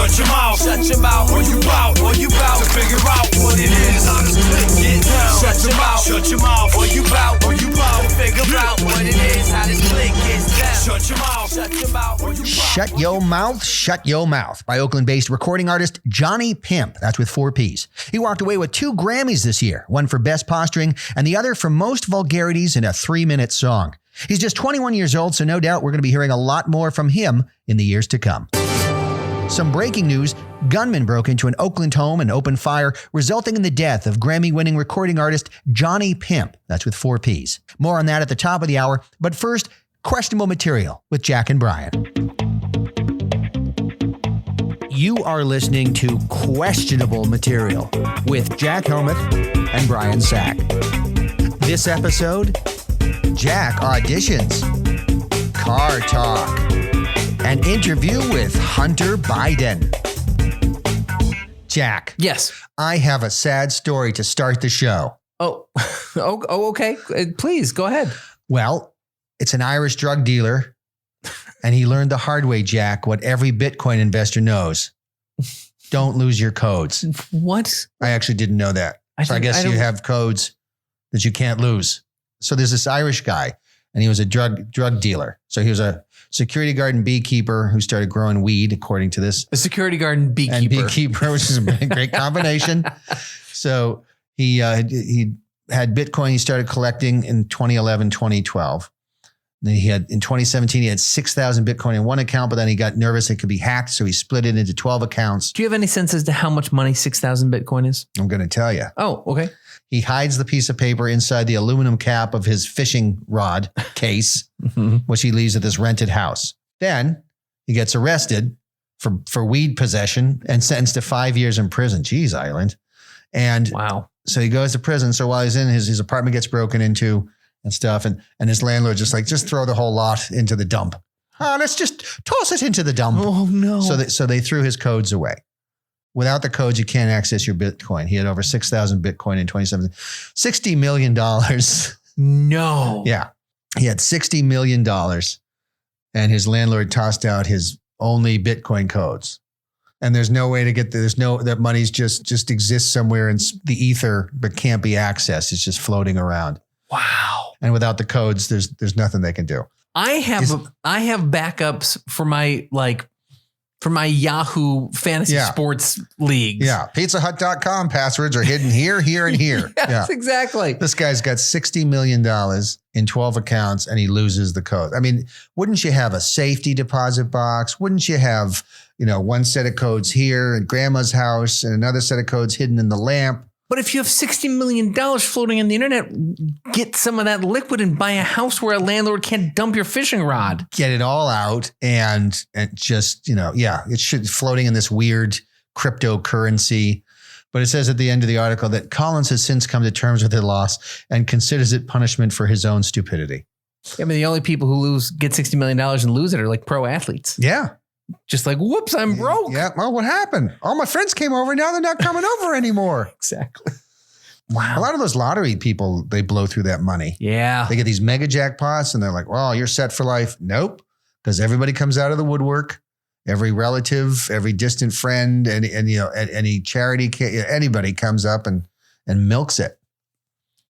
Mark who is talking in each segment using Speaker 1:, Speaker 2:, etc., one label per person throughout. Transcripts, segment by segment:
Speaker 1: Shut your mouth. Shut your mouth. Or you out. Or you out to figure out what it is. How this click get down. Shut your mouth. Shut your mouth. Or you out. Or you out to figure out what it is. How this click gets down. Shut your mouth. Shut your mouth. Or you out.
Speaker 2: Shut Yo Mouth, Shut Yo Mouth by Oakland-based recording artist Johnny Ppimpp. That's with 4 Ps. He walked away with 2 Grammys this year, one for Best Posturing and the other for Most Vulgarities in a 3-minute song. He's just 21 years old, so no doubt we're going to be hearing a lot more from him in the years to come. Some breaking news: gunmen broke into an Oakland home and opened fire, resulting in the death of Grammy-winning recording artist Johnny Ppimpp. That's with 4 Ps. More on that at the top of the hour, but first, questionable material with Jack and Brian. You are listening to Questionable Material with Jack Helmuth and Brian Sack. This episode, Jack auditions, car talk, an interview with Hunter Biden. Jack.
Speaker 3: Yes.
Speaker 2: I have a sad story to start the show.
Speaker 3: Oh, okay. Please go ahead.
Speaker 2: Well, it's an Irish drug dealer, and he learned the hard way, Jack, what every Bitcoin investor knows. Don't lose your codes.
Speaker 3: What?
Speaker 2: I actually didn't know that. So I guess you have codes that you can't lose. So there's this Irish guy, and he was a drug dealer. So he was a security guard and beekeeper who started growing weed, according to this.
Speaker 3: A security guard and beekeeper.
Speaker 2: And beekeeper, which is a great combination. So he had Bitcoin. He started collecting in 2011, 2012. Then in 2017, he had 6,000 Bitcoin in one account, but then he got nervous it could be hacked. So he split it into 12 accounts.
Speaker 3: Do you have any sense as to how much money 6,000 Bitcoin is?
Speaker 2: I'm going to tell you.
Speaker 3: Oh, okay.
Speaker 2: He hides the piece of paper inside the aluminum cap of his fishing rod case, which he leaves at this rented house. Then he gets arrested for weed possession and sentenced to 5 years in prison. Jeez, Island. And
Speaker 3: wow.
Speaker 2: So he goes to prison. So while he's in his apartment gets broken into and stuff. And his landlord just throw the whole lot into the dump. Oh, let's just toss it into the dump.
Speaker 3: Oh, no.
Speaker 2: So they threw his codes away. Without the codes, you can't access your Bitcoin. He had over 6,000 Bitcoin in 2017. $60 million.
Speaker 3: No.
Speaker 2: Yeah. He had $60 million, and his landlord tossed out his only Bitcoin codes. And there's no way to get that money's just exists somewhere in the ether, but can't be accessed. It's just floating around.
Speaker 3: Wow.
Speaker 2: And without the codes, there's nothing they can do.
Speaker 3: I have backups for my Yahoo fantasy sports leagues.
Speaker 2: Yeah. PizzaHut.com passwords are hidden here, here, and here.
Speaker 3: Yes, exactly.
Speaker 2: This guy's got $60 million in 12 accounts and he loses the code. I mean, wouldn't you have a safety deposit box? Wouldn't you have, one set of codes here at grandma's house and another set of codes hidden in the lamp?
Speaker 3: But if you have $60 million floating in the internet, get some of that liquid and buy a house where a landlord can't dump your fishing rod.
Speaker 2: Get it all out and just, it should floating in this weird cryptocurrency. But it says at the end of the article that Collins has since come to terms with the loss and considers it punishment for his own stupidity.
Speaker 3: I mean, the only people who get $60 million and lose it are like pro athletes.
Speaker 2: Yeah.
Speaker 3: Just like, whoops, I'm broke.
Speaker 2: Yeah. Well, what happened? All my friends came over. Now they're not coming over anymore.
Speaker 3: Exactly.
Speaker 2: Wow. A lot of those lottery people, they blow through that money.
Speaker 3: Yeah.
Speaker 2: They get these mega jackpots and they're like, well, you're set for life. Nope. Because everybody comes out of the woodwork. Every relative, every distant friend, and any charity, anybody comes up and milks it.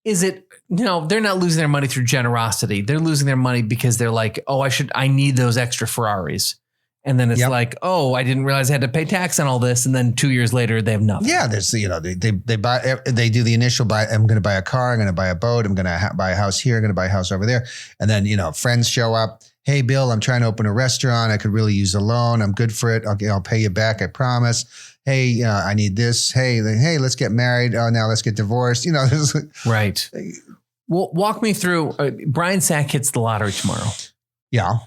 Speaker 3: Is it, they're not losing their money through generosity. They're losing their money because they're like, oh, I need those extra Ferraris. And then it's like, oh, I didn't realize I had to pay tax on all this. And then 2 years later, they have nothing.
Speaker 2: Yeah, there's they do the initial buy. I'm going to buy a car. I'm going to buy a boat. I'm going to buy a house here. I'm going to buy a house over there. And then friends show up. Hey, Bill, I'm trying to open a restaurant. I could really use a loan. I'm good for it. I'll pay you back. I promise. Hey, I need this. Hey, let's get married. Oh, now let's get divorced.
Speaker 3: Right. Well, walk me through. Brian Sack hits the lottery tomorrow.
Speaker 2: Yeah.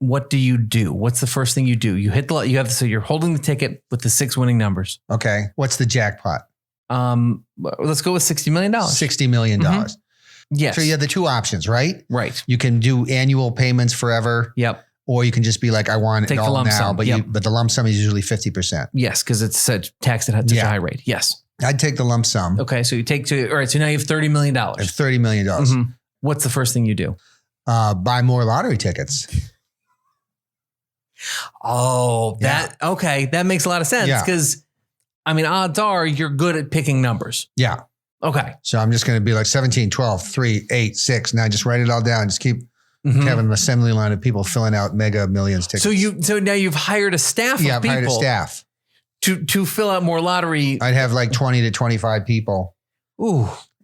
Speaker 3: What do you do? What's the first thing you do? You hit so you're holding the ticket with the 6 winning numbers.
Speaker 2: Okay. What's the jackpot?
Speaker 3: Let's go with $60 million.
Speaker 2: $60 million.
Speaker 3: Mm-hmm. Yes.
Speaker 2: So you have the two options, right?
Speaker 3: Right.
Speaker 2: You can do annual payments forever.
Speaker 3: Yep.
Speaker 2: Or you can just be like, I want it all now,
Speaker 3: sum.
Speaker 2: but the lump sum is usually 50%.
Speaker 3: Yes, because it's taxed at such a high rate. Yes.
Speaker 2: I'd take the lump sum.
Speaker 3: Okay, so all right, so now you have $30 million.
Speaker 2: I have $30 million. Mm-hmm.
Speaker 3: What's the first thing you do?
Speaker 2: Buy more lottery tickets.
Speaker 3: Oh, okay. That makes a lot of sense because, I mean, odds are you're good at picking numbers.
Speaker 2: Yeah.
Speaker 3: Okay.
Speaker 2: So I'm just going to be like 17, 12, 3, 8, 6. Now just write it all down. Just keep having an assembly line of people filling out Mega Millions tickets.
Speaker 3: So now you've hired a staff of people.
Speaker 2: Yeah, I've hired a staff.
Speaker 3: To fill out more lottery.
Speaker 2: I'd have like 20 to 25 people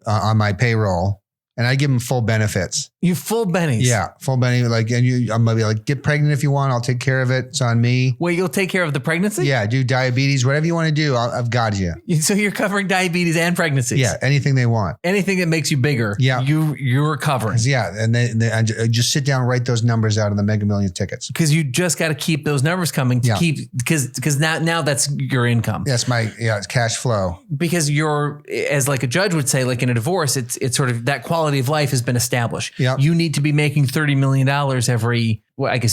Speaker 2: on my payroll. And I give them full benefits.
Speaker 3: You full bennies.
Speaker 2: Yeah, full benny. Like, and I'm gonna be like, get pregnant if you want. I'll take care of it. It's on me.
Speaker 3: Wait, you'll take care of the pregnancy?
Speaker 2: Yeah, do diabetes, whatever you want to do. I've got you.
Speaker 3: So you're covering diabetes and pregnancies.
Speaker 2: Yeah, anything they want.
Speaker 3: Anything that makes you bigger.
Speaker 2: Yeah,
Speaker 3: you're covering.
Speaker 2: Yeah, and I just sit down, and write those numbers out of the Mega Millions tickets.
Speaker 3: Because you just got to keep those numbers coming to keep because now that's your income.
Speaker 2: That's it's cash flow.
Speaker 3: Because you're, as like a judge would say, like in a divorce, it's sort of that quality of life has been established.
Speaker 2: Yeah.
Speaker 3: You need to be making $30 million every,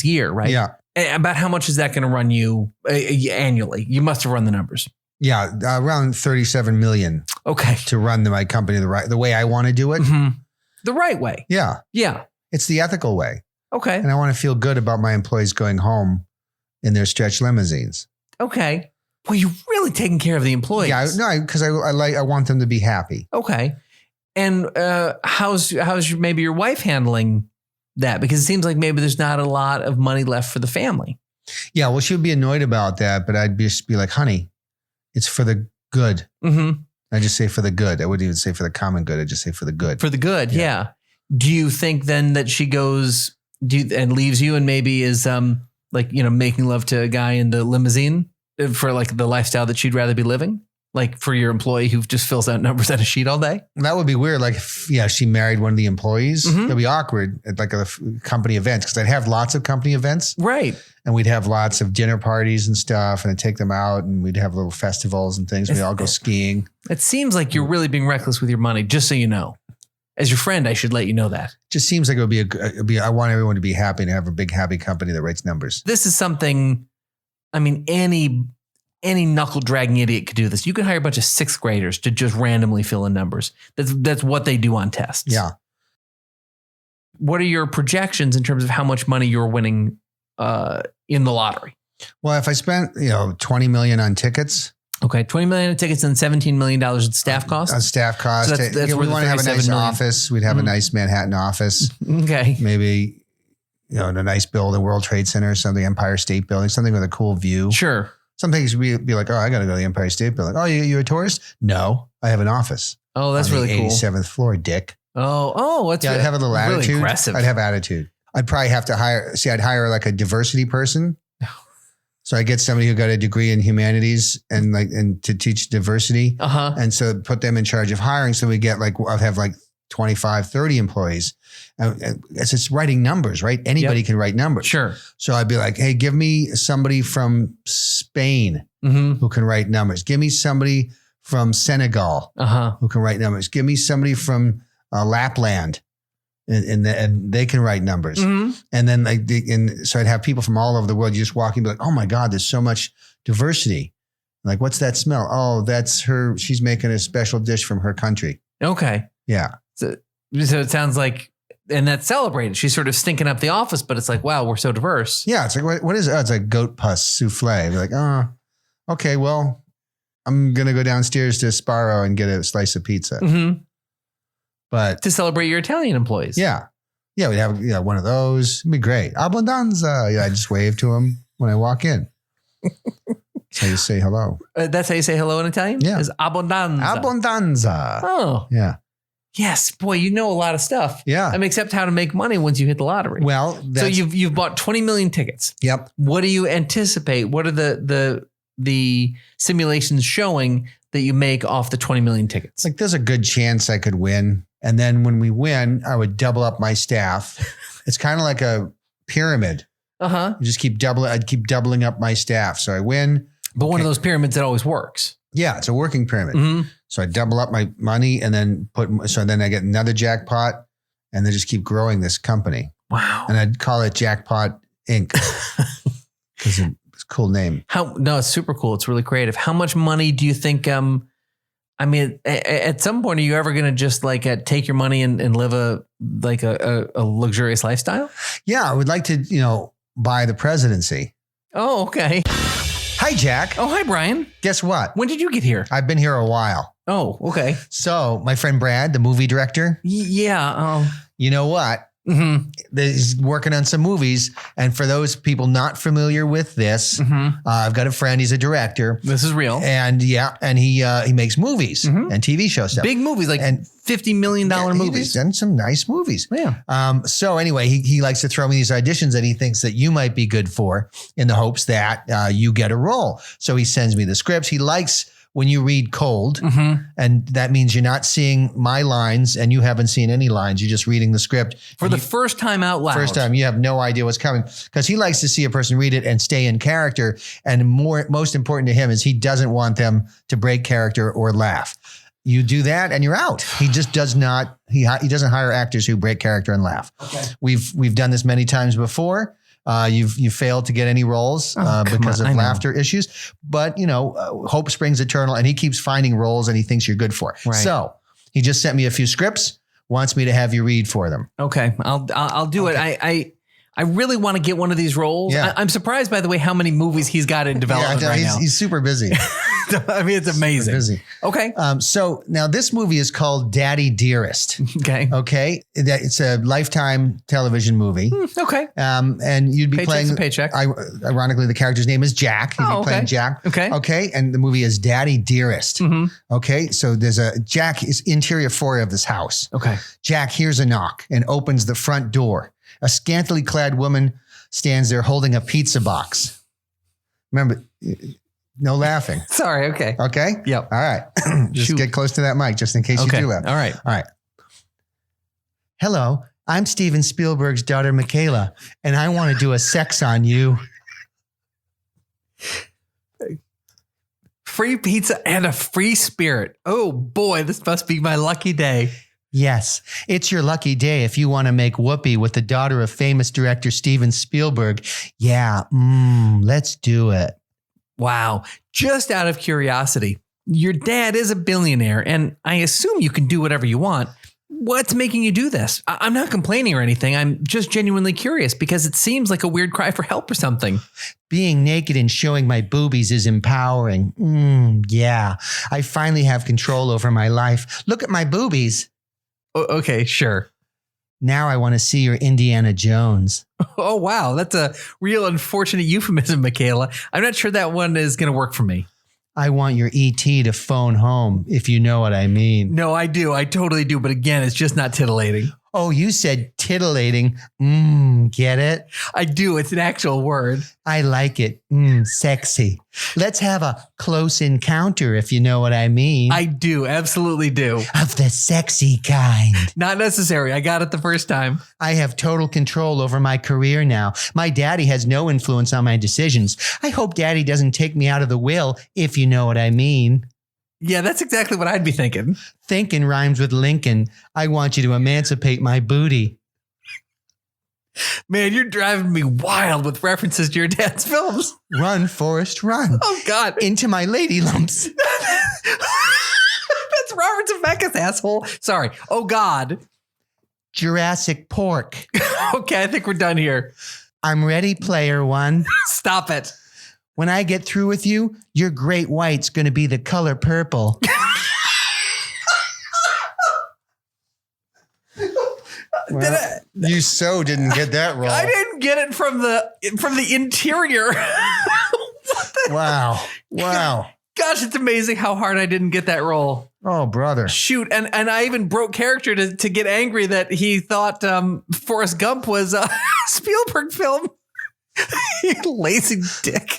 Speaker 3: year, right?
Speaker 2: Yeah.
Speaker 3: About how much is that going to run you annually? You must have run the numbers.
Speaker 2: Yeah, around 37 million.
Speaker 3: Okay.
Speaker 2: To run my company the way I want to do it.
Speaker 3: Mm-hmm. The right way.
Speaker 2: Yeah.
Speaker 3: Yeah.
Speaker 2: It's the ethical way.
Speaker 3: Okay.
Speaker 2: And I want to feel good about my employees going home in their stretch limousines.
Speaker 3: Okay. Well, you're really taking care of the employees.
Speaker 2: Yeah, because I want them to be happy.
Speaker 3: Okay. And how's maybe your wife handling that? Because it seems like maybe there's not a lot of money left for the family.
Speaker 2: Yeah, well, she would be annoyed about that, but I'd just be like, honey, it's for the good. Mm-hmm. I just say for the good. I wouldn't even say for the common good. I just say for the good.
Speaker 3: For the good, yeah. Do you think then that she goes and leaves you and maybe is making love to a guy in the limousine for like the lifestyle that she'd rather be living? Like for your employee who just fills out numbers on a sheet all day?
Speaker 2: That would be weird. Like, she married one of the employees. Mm-hmm. That'd be awkward at like a company event because I'd have lots of company events.
Speaker 3: Right.
Speaker 2: And we'd have lots of dinner parties and stuff and I'd take them out and we'd have little festivals and things. We'd all go skiing.
Speaker 3: It seems like you're really being reckless with your money, just so you know. As your friend, I should let you know that.
Speaker 2: Just seems like it would be I want everyone to be happy and have a big, happy company that writes numbers.
Speaker 3: This is something, I mean, any knuckle dragging idiot could do this. You could hire a bunch of sixth graders to just randomly fill in numbers. That's what they do on tests.
Speaker 2: Yeah.
Speaker 3: What are your projections in terms of how much money you're winning in the lottery?
Speaker 2: Well, if I spent, $20 million on tickets.
Speaker 3: Okay. $20 million in tickets and $17 million in staff costs.
Speaker 2: On staff costs.
Speaker 3: So that's
Speaker 2: we want to have a nice office. We'd have a nice Manhattan office.
Speaker 3: Okay.
Speaker 2: Maybe, in a nice building, World Trade Center or something, Empire State Building, something with a cool view.
Speaker 3: Sure.
Speaker 2: Some things would be like, oh, I got to go to the Empire State Building. Oh, you're a tourist? No, I have an office.
Speaker 3: Oh, that's really cool.
Speaker 2: 87th floor, dick.
Speaker 3: Oh,
Speaker 2: I'd have a little
Speaker 3: really
Speaker 2: attitude.
Speaker 3: Aggressive.
Speaker 2: I'd have attitude. I'd probably have to I'd hire like a diversity person. So I get somebody who got a degree in humanities and to teach diversity. Uh-huh. And so put them in charge of hiring. So we get I'd have 25, 30 employees. It's just writing numbers, right? Anybody can write numbers.
Speaker 3: Sure.
Speaker 2: So I'd be like, hey, give me somebody from Spain who can write numbers. Give me somebody from Senegal who can write numbers. Give me somebody from Lapland and they can write numbers. Mm-hmm. And then so I'd have people from all over the world. You just walk in and be like, oh my God, there's so much diversity. Like, what's that smell? Oh, that's her. She's making a special dish from her country.
Speaker 3: Okay.
Speaker 2: Yeah.
Speaker 3: So it sounds like, and that's celebrated. She's sort of stinking up the office, but it's like, wow, we're so diverse.
Speaker 2: Yeah. It's like, what is it? Oh, it's like goat pus souffle. You're like, oh, okay, well, I'm going to go downstairs to Sparrow and get a slice of pizza. Mm-hmm. But
Speaker 3: to celebrate your Italian employees.
Speaker 2: Yeah. Yeah. We'd have one of those. It'd be great. Abbondanza. Yeah. I just wave to them when I walk in. That's how you say hello.
Speaker 3: That's how you say hello in Italian?
Speaker 2: Yeah.
Speaker 3: Is abbondanza.
Speaker 2: Abbondanza.
Speaker 3: Oh.
Speaker 2: Yeah.
Speaker 3: Yes. Boy, you know a lot of stuff.
Speaker 2: Yeah.
Speaker 3: Except how to make money once you hit the lottery.
Speaker 2: Well,
Speaker 3: so you've bought 20 million tickets.
Speaker 2: Yep.
Speaker 3: What do you anticipate? What are the simulations showing that you make off the 20 million tickets?
Speaker 2: There's a good chance I could win. And then when we win, I would double up my staff. It's kind of like a pyramid. Uh-huh. I'd keep doubling up my staff. So I win.
Speaker 3: But one of those pyramids that always works.
Speaker 2: Yeah, it's a working pyramid. Mm-hmm. So I double up my money and then then I get another jackpot and then just keep growing this company.
Speaker 3: Wow.
Speaker 2: And I'd call it Jackpot Inc. Because it's a cool name.
Speaker 3: No, it's super cool. It's really creative. How much money do you think, at some point, are you ever going to just take your money and live a luxurious lifestyle?
Speaker 2: Yeah, I would like to, buy the presidency.
Speaker 3: Oh, okay.
Speaker 2: Hi, Jack.
Speaker 3: Oh, hi, Brian.
Speaker 2: Guess what?
Speaker 3: When did you get here?
Speaker 2: I've been here a while.
Speaker 3: Oh, okay.
Speaker 2: So my friend Brad, the movie director,
Speaker 3: Yeah.
Speaker 2: you know what? He's working on some movies. And for those people not familiar with this, I've got a friend. He's a director.
Speaker 3: This is real.
Speaker 2: And he makes movies and TV show stuff.
Speaker 3: Big movies, like $50 million movies.
Speaker 2: He's done some nice movies.
Speaker 3: Yeah.
Speaker 2: So anyway, he likes to throw me these auditions that he thinks that you might be good for in the hopes that you get a role. So he sends me the scripts. He likes when you read cold, and that means you're not seeing my lines and you haven't seen any lines. You're just reading the script.
Speaker 3: For the first time out loud.
Speaker 2: First time, you have no idea what's coming because he likes to see a person read it and stay in character. And most important to him is he doesn't want them to break character or laugh. You do that and you're out. He just does not, he doesn't hire actors who break character and laugh. Okay. We've done this many times before. You've failed to get any roles because of laughter issues, but hope springs eternal, and he keeps finding roles and he thinks you're good for. Right. So he just sent me a few scripts, wants me to have you read for them.
Speaker 3: Okay, I'll do it. I really want to get one of these roles. Yeah. I'm surprised, by the way, how many movies he's got in development right now.
Speaker 2: He's super busy.
Speaker 3: I mean, it's amazing.
Speaker 2: Busy.
Speaker 3: Okay.
Speaker 2: So now this movie is called Daddy Dearest. Okay. It's a Lifetime television movie.
Speaker 3: Okay.
Speaker 2: And you'd be
Speaker 3: Paycheck's
Speaker 2: playing.
Speaker 3: a paycheck.
Speaker 2: Ironically, the character's name is Jack. You'd be playing Jack.
Speaker 3: Okay.
Speaker 2: Okay. And the movie is Daddy Dearest. Okay. So Jack is interior foyer of this house.
Speaker 3: Okay.
Speaker 2: Jack hears a knock and opens the front door. A scantily clad woman stands there holding a pizza box. Remember, no laughing.
Speaker 3: Sorry. Okay.
Speaker 2: Okay.
Speaker 3: Yep.
Speaker 2: All right. Just get close to that mic just in case you do laugh.
Speaker 3: All right.
Speaker 2: All right. Hello, I'm Steven Spielberg's daughter, Mikaela, and I want to do a sex on you.
Speaker 3: Free pizza and a free spirit. Oh boy, this must be my lucky day.
Speaker 2: Yes, it's your lucky day if you want to make whoopee with the daughter of famous director Steven Spielberg. Yeah, let's do it.
Speaker 3: Wow. Just out of curiosity, your dad is a billionaire, and I assume you can do whatever you want. What's making you do this? I'm not complaining or anything. I'm just genuinely curious because it seems like a weird cry for help or something.
Speaker 2: Being naked and showing my boobies is empowering. Yeah, I finally have control over my life. Look at my boobies.
Speaker 3: Okay, sure.
Speaker 2: Now I want to see your Indiana Jones.
Speaker 3: Oh, wow. That's a real unfortunate euphemism, Mikaela. I'm not sure that one is going to work for me.
Speaker 2: I want your ET to phone home, if you know what I mean.
Speaker 3: No, I do. I totally do. But again, it's just not titillating.
Speaker 2: Oh, you said titillating. Get it?
Speaker 3: I do. It's an actual word.
Speaker 2: I like it. Sexy. Let's have a close encounter, if you know what I mean.
Speaker 3: I do. Absolutely do.
Speaker 2: Of the sexy kind.
Speaker 3: Not necessary. I got it the first time.
Speaker 2: I have total control over my career now. My daddy has no influence on my decisions. I hope daddy doesn't take me out of the will, if you know what I mean.
Speaker 3: Yeah, that's exactly what I'd be thinking.
Speaker 2: Thinking rhymes with Lincoln. I want you to emancipate my booty.
Speaker 3: Man, you're driving me wild with references to your dad's films.
Speaker 2: Run, Forrest, run.
Speaker 3: Oh, God.
Speaker 2: Into my lady lumps.
Speaker 3: That's Robert Zemeckis, asshole. Sorry. Oh, God.
Speaker 2: Jurassic Pork.
Speaker 3: Okay, I think we're done here.
Speaker 2: I'm ready, player one.
Speaker 3: Stop it.
Speaker 2: When I get through with you, your great white's going to be the color purple. Well, you so didn't get that role.
Speaker 3: I didn't get it from the interior.
Speaker 2: Wow.
Speaker 3: Gosh, it's amazing how hard I didn't get that role.
Speaker 2: Oh, brother.
Speaker 3: Shoot. And I even broke character to get angry that he thought Forrest Gump was a Spielberg film. Lazy dick.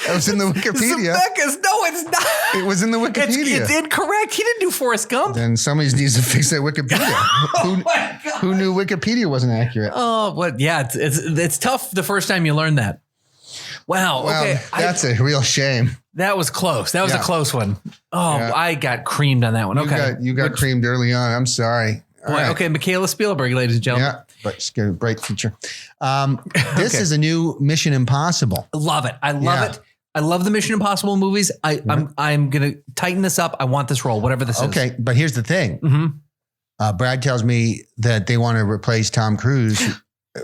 Speaker 2: That was in the Wikipedia.
Speaker 3: Zemeckis. No, it's not.
Speaker 2: It was in the Wikipedia.
Speaker 3: It's incorrect. He didn't do Forrest Gump.
Speaker 2: Then somebody needs to fix that Wikipedia.
Speaker 3: Oh my God.
Speaker 2: Who knew Wikipedia wasn't accurate?
Speaker 3: Oh, but yeah, it's tough the first time you learn that. Wow. Okay.
Speaker 2: That's a real shame.
Speaker 3: That was close. That was a close one. Oh, yeah. I got creamed on that one. Okay.
Speaker 2: You got creamed early on. I'm sorry.
Speaker 3: Boy, right. Okay, Mikaela Spielberg, ladies and gentlemen.
Speaker 2: Yeah, but it's got a bright future. This is a new Mission Impossible.
Speaker 3: Love it. I love it. I love the Mission Impossible movies. I'm going to tighten this up. I want this role, whatever this is.
Speaker 2: Okay, but here's the thing. Brad tells me that they want to replace Tom Cruise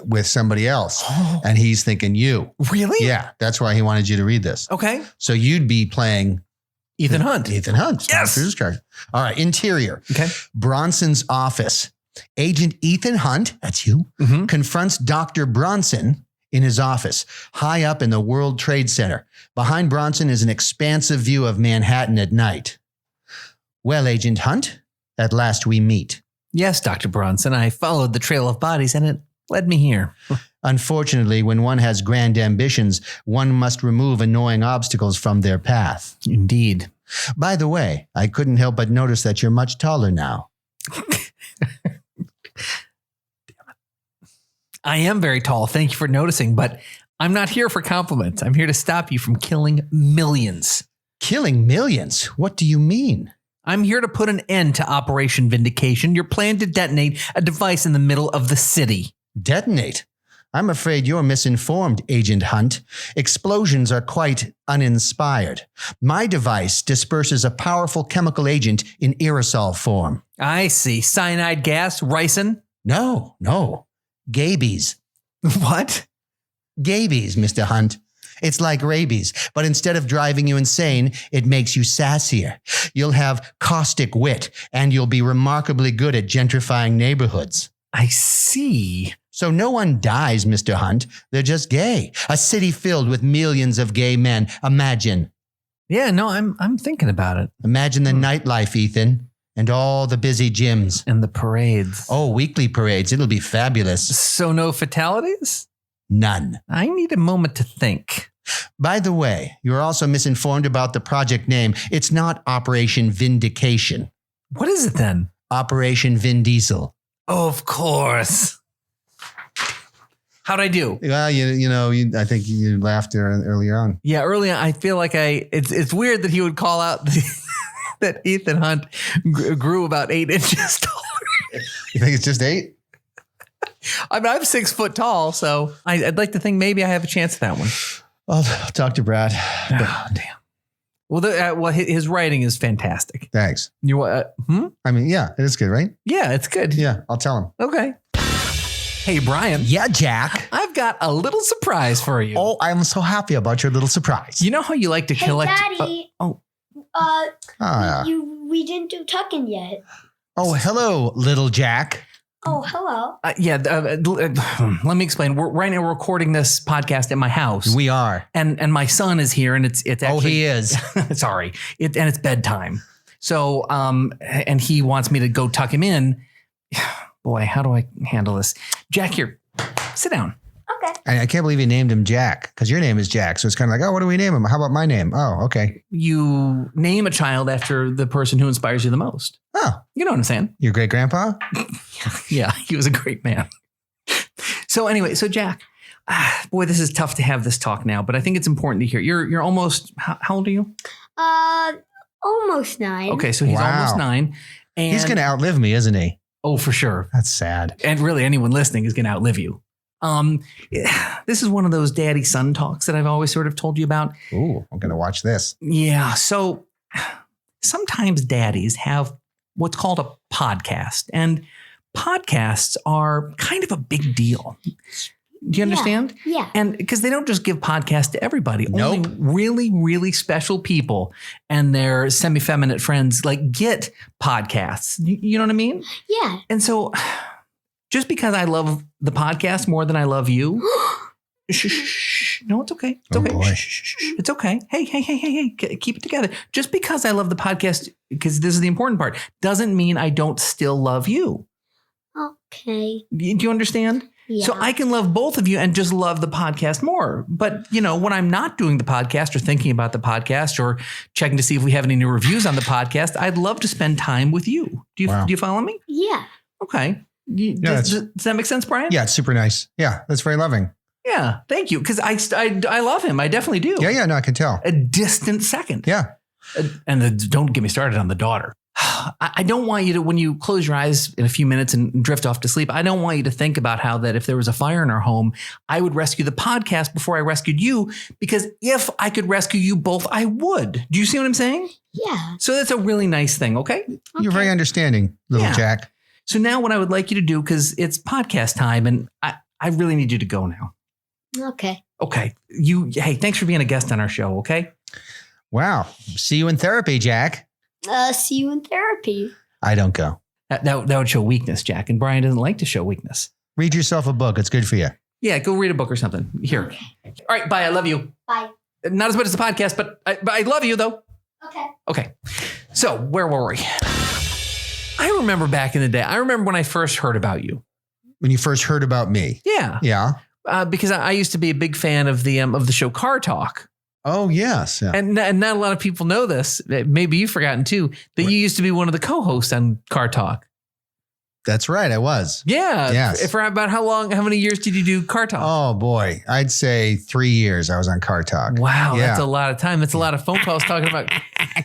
Speaker 2: with somebody else. And he's thinking you.
Speaker 3: Really?
Speaker 2: Yeah. That's why he wanted you to read this.
Speaker 3: Okay.
Speaker 2: So you'd be playing
Speaker 3: Ethan Hunt.
Speaker 2: Ethan Hunt.
Speaker 3: Yes.
Speaker 2: All right. Interior.
Speaker 3: Okay.
Speaker 2: Bronson's office. Agent Ethan Hunt, that's you, confronts Dr. Bronson in his office, high up in the World Trade Center. Behind Bronson is an expansive view of Manhattan at night. Well, Agent Hunt, at last we meet.
Speaker 3: Yes, Dr. Bronson. I followed the trail of bodies and it led me here.
Speaker 2: Unfortunately, when one has grand ambitions, one must remove annoying obstacles from their path.
Speaker 3: Indeed.
Speaker 2: By the way, I couldn't help but notice that you're much taller now.
Speaker 3: I am very tall. Thank you for noticing, but I'm not here for compliments. I'm here to stop you from killing millions.
Speaker 2: Killing millions? What do you mean?
Speaker 3: I'm here to put an end to Operation Vindication, your plan to detonate a device in the middle of the city.
Speaker 2: Detonate? I'm afraid you're misinformed, Agent Hunt. Explosions are quite uninspired. My device disperses a powerful chemical agent in aerosol form.
Speaker 3: I see. Cyanide gas, ricin?
Speaker 2: No. Gabies.
Speaker 3: What?
Speaker 2: Gabies, Mr. Hunt. It's like rabies, but instead of driving you insane, it makes you sassier. You'll have caustic wit, and you'll be remarkably good at gentrifying neighborhoods.
Speaker 3: I see.
Speaker 2: So no one dies, Mr. Hunt. They're just gay. A city filled with millions of gay men. Imagine.
Speaker 3: Yeah, no, I'm thinking about it.
Speaker 2: Imagine the nightlife, Ethan, and all the busy gyms.
Speaker 3: And the parades.
Speaker 2: Oh, weekly parades. It'll be fabulous.
Speaker 3: So no fatalities?
Speaker 2: None.
Speaker 3: I need a moment to think.
Speaker 2: By the way, you're also misinformed about the project name. It's not Operation Vindication.
Speaker 3: What is it then?
Speaker 2: Operation Vin Diesel.
Speaker 3: Of course. How'd I do?
Speaker 2: Well, I think you laughed earlier on.
Speaker 3: Yeah, early on, I feel like it's weird that he would call out that Ethan Hunt grew about 8 inches taller.
Speaker 2: You think it's just 8?
Speaker 3: I mean, I'm 6 foot tall, so I'd like to think maybe I have a chance at that one.
Speaker 2: I'll talk to Brad.
Speaker 3: Oh, damn. Well, his writing is fantastic.
Speaker 2: Thanks.
Speaker 3: You
Speaker 2: I mean, yeah, it is good, right?
Speaker 3: Yeah, it's good.
Speaker 2: Yeah, I'll tell him.
Speaker 3: Okay. Hey, Brian.
Speaker 2: Yeah, Jack.
Speaker 3: I've got a little surprise for you.
Speaker 2: Oh, I'm so happy about your little surprise.
Speaker 3: You know how you like to collect?
Speaker 4: Daddy. We didn't do tucking yet.
Speaker 2: Oh, hello, little Jack.
Speaker 4: Oh, hello.
Speaker 3: Let me explain. Right now we're recording this podcast at my house.
Speaker 2: We are.
Speaker 3: And my son is here and it's actually.
Speaker 2: Oh, he is.
Speaker 3: Sorry. And it's bedtime. So, and he wants me to go tuck him in. Boy, how do I handle this? Jack, here, sit down.
Speaker 4: Okay.
Speaker 2: I can't believe you named him Jack because your name is Jack. So it's kind of like, oh, what do we name him? How about my name? Oh, okay.
Speaker 3: You name a child after the person who inspires you the most.
Speaker 2: Oh.
Speaker 3: You know what I'm saying?
Speaker 2: Your great grandpa?
Speaker 3: Yeah, he was a great man. So anyway, Jack, boy, this is tough to have this talk now, but I think it's important to hear. You're almost, how old are you?
Speaker 4: Almost 9.
Speaker 3: Okay, so he's almost 9. And
Speaker 2: he's going to outlive me, isn't he?
Speaker 3: Oh, for sure.
Speaker 2: That's sad.
Speaker 3: And really anyone listening is going to outlive you. This is one of those daddy son talks that I've always sort of told you about.
Speaker 2: Ooh, I'm going to watch this.
Speaker 3: Yeah. So sometimes daddies have what's called a podcast, and podcasts are kind of a big deal. Do you understand?
Speaker 4: Yeah.
Speaker 3: And because they don't just give podcasts to everybody.
Speaker 2: Nope.
Speaker 3: Only really, really special people and their semi-feminine friends get podcasts. You know what I mean?
Speaker 4: Yeah.
Speaker 3: And so just because I love the podcast more than I love you. Shh. No, it's okay. It's okay.
Speaker 2: Oh boy.
Speaker 3: Shh. It's okay. Hey. Keep it together. Just because I love the podcast, because this is the important part, doesn't mean I don't still love you.
Speaker 4: Okay.
Speaker 3: Do you understand?
Speaker 4: Yeah.
Speaker 3: So I can love both of you and just love the podcast more. But, when I'm not doing the podcast or thinking about the podcast or checking to see if we have any new reviews on the podcast, I'd love to spend time with you. Do you follow me?
Speaker 4: Yeah.
Speaker 3: Okay. Does that make sense, Brian?
Speaker 2: Yeah, it's super nice. Yeah, that's very loving.
Speaker 3: Yeah. Thank you. Because I love him. I definitely do.
Speaker 2: Yeah, no, I can tell.
Speaker 3: A distant second.
Speaker 2: Yeah.
Speaker 3: And don't get me started on the daughter. I don't want you to, when you close your eyes in a few minutes and drift off to sleep, I don't want you to think about how that if there was a fire in our home, I would rescue the podcast before I rescued you, because if I could rescue you both, I would. Do you see what I'm saying?
Speaker 4: Yeah.
Speaker 3: So that's a really nice thing. Okay.
Speaker 2: You're very understanding, little Jack.
Speaker 3: So now what I would like you to do, because it's podcast time and I I really need you to go now.
Speaker 4: Okay.
Speaker 3: Okay. Hey, thanks for being a guest on our show. Okay.
Speaker 2: Wow. See you in therapy, Jack.
Speaker 4: See you in therapy.
Speaker 2: I don't go.
Speaker 3: That would show weakness, Jack. And Brian doesn't like to show weakness.
Speaker 2: Read yourself a book. It's good for you.
Speaker 3: Yeah, go read a book or something. Here. All right, bye. I love you.
Speaker 4: Bye.
Speaker 3: Not as much as the podcast, but I love you, though.
Speaker 4: Okay.
Speaker 3: Okay. So where were we? I remember back in the day. I remember when I first heard about you.
Speaker 2: When you first heard about me.
Speaker 3: Yeah.
Speaker 2: Yeah.
Speaker 3: Because I used to be a big fan of the show Car Talk.
Speaker 2: Oh, yes. Yeah.
Speaker 3: And not a lot of people know this. Maybe you've forgotten, too, that you used to be one of the co-hosts on Car Talk.
Speaker 2: That's right. I was.
Speaker 3: Yeah.
Speaker 2: Yes.
Speaker 3: For about how many years did you do Car Talk?
Speaker 2: Oh, boy. I'd say 3 years I was on Car Talk.
Speaker 3: Wow.
Speaker 2: Yeah.
Speaker 3: That's a lot of time. That's a lot of phone calls talking about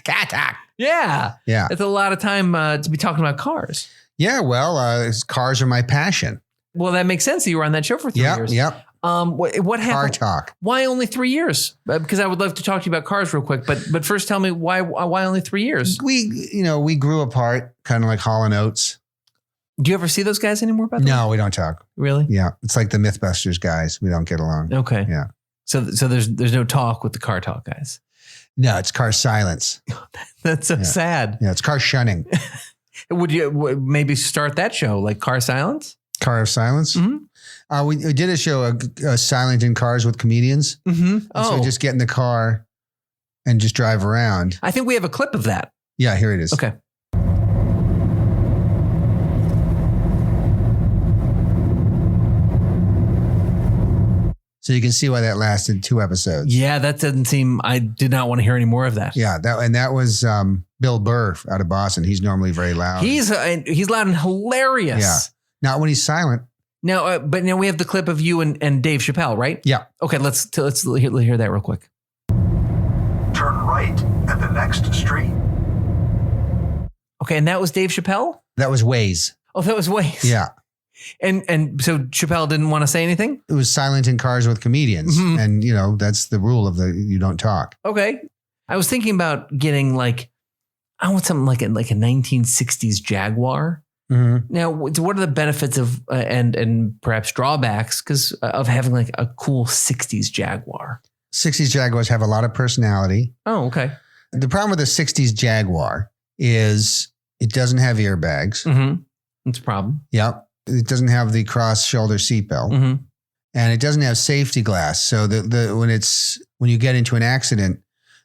Speaker 2: Car Talk.
Speaker 3: Yeah.
Speaker 2: Yeah.
Speaker 3: It's a lot of time to be talking about cars.
Speaker 2: Yeah. Well, cars are my passion.
Speaker 3: Well, that makes sense. You were on that show for 3 years.
Speaker 2: Yep.
Speaker 3: What happened?
Speaker 2: Car Talk.
Speaker 3: Why only 3 years? Because I would love to talk to you about cars real quick. But first, tell me why only 3 years?
Speaker 2: We grew apart, kind of like Hall & Oates.
Speaker 3: Do you ever see those guys anymore? By the way?
Speaker 2: No, we don't talk.
Speaker 3: Really?
Speaker 2: Yeah. It's like the Mythbusters guys. We don't get along.
Speaker 3: Okay.
Speaker 2: Yeah.
Speaker 3: So there's no talk with the Car Talk guys.
Speaker 2: No, it's car silence.
Speaker 3: That's so sad.
Speaker 2: Yeah. It's car shunning.
Speaker 3: Would you maybe start that show like Car Silence?
Speaker 2: Car of silence.
Speaker 3: Mm-hmm.
Speaker 2: We did a show, Silent in Cars with comedians.
Speaker 3: Mm-hmm.
Speaker 2: So we just get in the car and just drive around.
Speaker 3: I think we have a clip of that.
Speaker 2: Yeah, here it is.
Speaker 3: Okay.
Speaker 2: So you can see why that lasted 2 episodes.
Speaker 3: Yeah, that doesn't seem. I did not want to hear any more of that.
Speaker 2: Yeah, that was Bill Burr out of Boston. He's normally very loud.
Speaker 3: He's loud and hilarious.
Speaker 2: Yeah. Not when he's silent.
Speaker 3: Now, but now we have the clip of you and Dave Chappelle, right?
Speaker 2: Yeah.
Speaker 3: Okay, let's hear that real quick.
Speaker 5: Turn right at the next street.
Speaker 3: Okay, and that was Dave Chappelle?
Speaker 2: That was Waze.
Speaker 3: Oh, that was Waze.
Speaker 2: Yeah.
Speaker 3: And so Chappelle didn't want to say anything?
Speaker 2: It was Silent in Cars with comedians.
Speaker 3: Mhm.
Speaker 2: And, that's the rule of you don't talk.
Speaker 3: Okay. I was thinking about getting I want something like a 1960s Jaguar.
Speaker 2: Mm-hmm.
Speaker 3: Now, what are the benefits of and perhaps drawbacks of having like a cool 60s Jaguar?
Speaker 2: 60s Jaguars have a lot of personality.
Speaker 3: Oh, okay.
Speaker 2: The problem with the 60s Jaguar is it doesn't have airbags.
Speaker 3: Mm-hmm. That's a problem.
Speaker 2: Yep. It doesn't have the cross shoulder seatbelt.
Speaker 3: Mm-hmm.
Speaker 2: And it doesn't have safety glass. So when you get into an accident,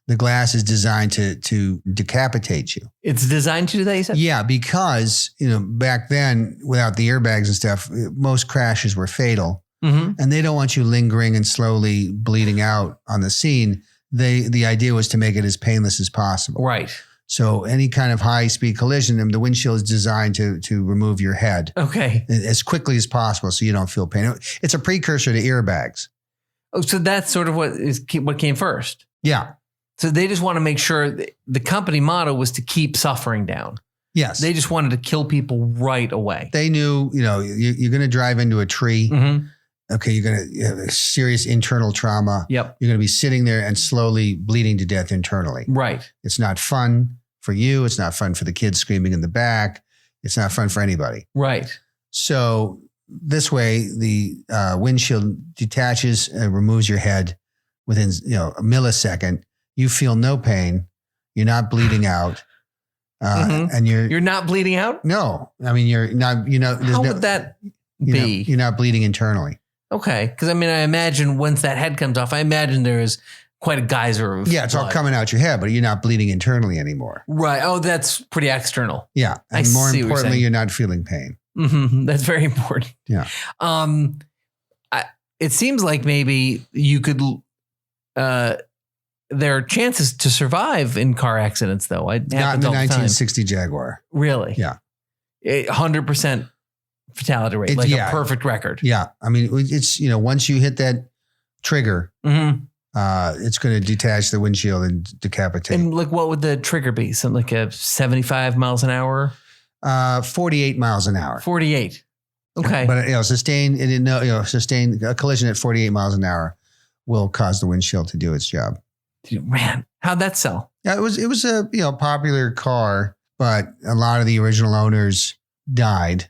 Speaker 2: the glass is designed to decapitate you.
Speaker 3: It's designed to do that, you said?
Speaker 2: Yeah, because, back then, without the airbags and stuff, most crashes were fatal.
Speaker 3: Mm-hmm.
Speaker 2: And they don't want you lingering and slowly bleeding out on the scene. The idea was to make it as painless as possible.
Speaker 3: Right.
Speaker 2: So any kind of high-speed collision, the windshield is designed to remove your head
Speaker 3: Okay.
Speaker 2: as quickly as possible so you don't feel pain. It's a precursor to airbags.
Speaker 3: Oh, so that's sort of what came first.
Speaker 2: Yeah.
Speaker 3: So they just want to make sure the company motto was to keep suffering down.
Speaker 2: Yes.
Speaker 3: They just wanted to kill people right away.
Speaker 2: They knew, you're going to drive into a tree.
Speaker 3: Mm-hmm.
Speaker 2: Okay, you're going to have a serious internal trauma.
Speaker 3: Yep.
Speaker 2: You're going to be sitting there and slowly bleeding to death internally.
Speaker 3: Right.
Speaker 2: It's not fun for you. It's not fun for the kids screaming in the back. It's not fun for anybody.
Speaker 3: Right.
Speaker 2: So this way, the windshield detaches and removes your head within a millisecond. You feel no pain. You're not bleeding out. And
Speaker 3: You're not bleeding out?
Speaker 2: no. I mean, you're not,
Speaker 3: How would that be?
Speaker 2: You're not bleeding internally.
Speaker 3: Okay. Because I imagine once that head comes off, I imagine there is quite a geyser of
Speaker 2: Yeah, it's all
Speaker 3: blood.
Speaker 2: coming out your head, but you're not bleeding internally anymore.
Speaker 3: Right. Oh, that's pretty external.
Speaker 2: Yeah.
Speaker 3: I
Speaker 2: And more
Speaker 3: see what you're
Speaker 2: importantly,
Speaker 3: saying.
Speaker 2: you're not feeling pain.
Speaker 3: Mm-hmm. That's very important.
Speaker 2: Yeah.
Speaker 3: It seems like maybe you could, there are chances to survive in car accidents though. It
Speaker 2: Not in the
Speaker 3: happens all the time.
Speaker 2: 1960 Jaguar.
Speaker 3: Really?
Speaker 2: Yeah.
Speaker 3: 100% fatality rate, a perfect record.
Speaker 2: Yeah. I mean, it's, once you hit that trigger,
Speaker 3: Mm-hmm.
Speaker 2: it's going to detach the windshield and decapitate.
Speaker 3: And what would the trigger be? Something like a 75 miles an hour?
Speaker 2: 48 miles an hour.
Speaker 3: 48. Okay.
Speaker 2: But sustain a collision at 48 miles an hour will cause the windshield to do its job.
Speaker 3: Man, how'd that sell?
Speaker 2: Yeah, it was a popular car, but a lot of the original owners died.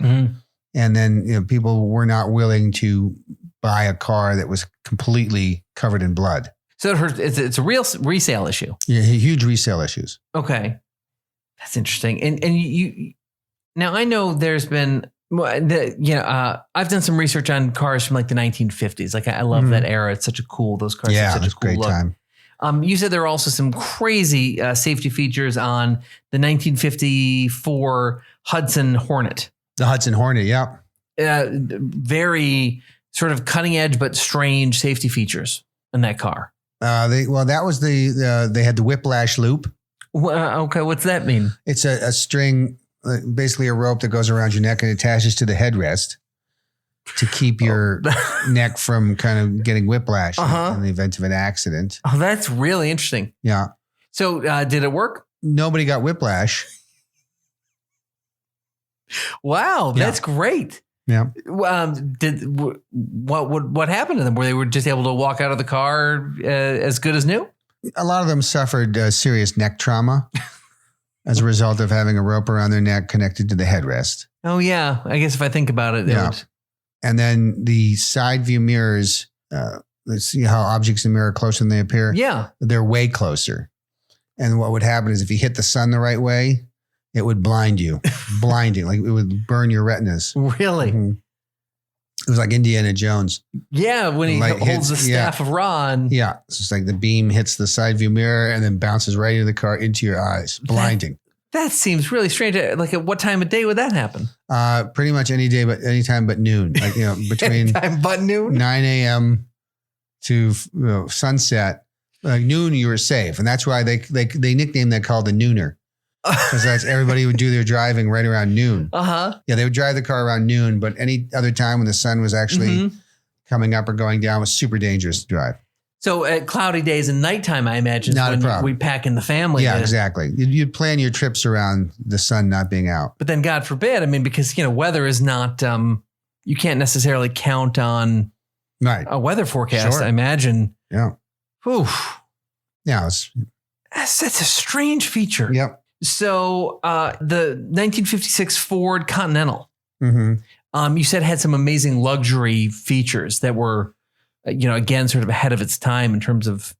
Speaker 3: Mm-hmm.
Speaker 2: And then people were not willing to buy a car that was completely covered in blood.
Speaker 3: So it's a real resale issue.
Speaker 2: Yeah, huge resale issues.
Speaker 3: Okay. That's interesting. And you now I know there's been, I've done some research on cars from like the 1950s. Like I love that era. It's such a cool, those cars have such a cool
Speaker 2: great
Speaker 3: look.
Speaker 2: Time.
Speaker 3: You said there are also some crazy safety features on the 1954 Hudson Hornet.
Speaker 2: The Hudson Hornet, yeah.
Speaker 3: Very sort of cutting edge, but strange safety features in that car.
Speaker 2: That was they had the whiplash loop.
Speaker 3: Okay, what's that mean?
Speaker 2: It's a string, basically a rope that goes around your neck and attaches to the headrest to keep your neck from kind of getting whiplash in the event of an accident.
Speaker 3: Oh, that's really interesting.
Speaker 2: Yeah.
Speaker 3: So did it work?
Speaker 2: Nobody got whiplash.
Speaker 3: Wow, that's great.
Speaker 2: Yeah.
Speaker 3: What happened to them? Were they just able to walk out of the car as good as new?
Speaker 2: A lot of them suffered serious neck trauma as a result of having a rope around their neck connected to the headrest.
Speaker 3: Oh yeah, I guess if I think about it,
Speaker 2: And then the side view mirrors. Let's see how objects in the mirror are closer than they appear.
Speaker 3: Yeah,
Speaker 2: they're way closer. And what would happen is if you hit the sun the right way, it would blind you, blinding, like it would burn your retinas.
Speaker 3: Really?
Speaker 2: Mm-hmm. It was like Indiana Jones.
Speaker 3: Yeah, when he holds the staff of Ra.
Speaker 2: Yeah, it's just like the beam hits the side view mirror and then bounces right into the car, into your eyes, blinding.
Speaker 3: That seems really strange. Like at what time of day would that happen?
Speaker 2: Pretty much any day, but any time but noon. Like between
Speaker 3: time but noon,
Speaker 2: 9 a.m. to sunset. Like noon, you were safe, and that's why they nicknamed that call the nooner. Because that's everybody would do their driving right around noon. Yeah, they would drive the car around noon, but any other time when the sun was actually coming up or going down was super dangerous to drive.
Speaker 3: So at cloudy days and nighttime, I imagine
Speaker 2: not a problem.
Speaker 3: We pack in the family.
Speaker 2: Yeah, exactly. You'd plan your trips around the sun not being out.
Speaker 3: But then God forbid, I mean, because weather is not, you can't necessarily count on a weather forecast.
Speaker 2: Sure.
Speaker 3: I imagine.
Speaker 2: Yeah.
Speaker 3: Whew.
Speaker 2: Yeah.
Speaker 3: That's a strange feature.
Speaker 2: Yep.
Speaker 3: So the 1956 Ford Continental, you said had some amazing luxury features that were, again, sort of ahead of its time in terms of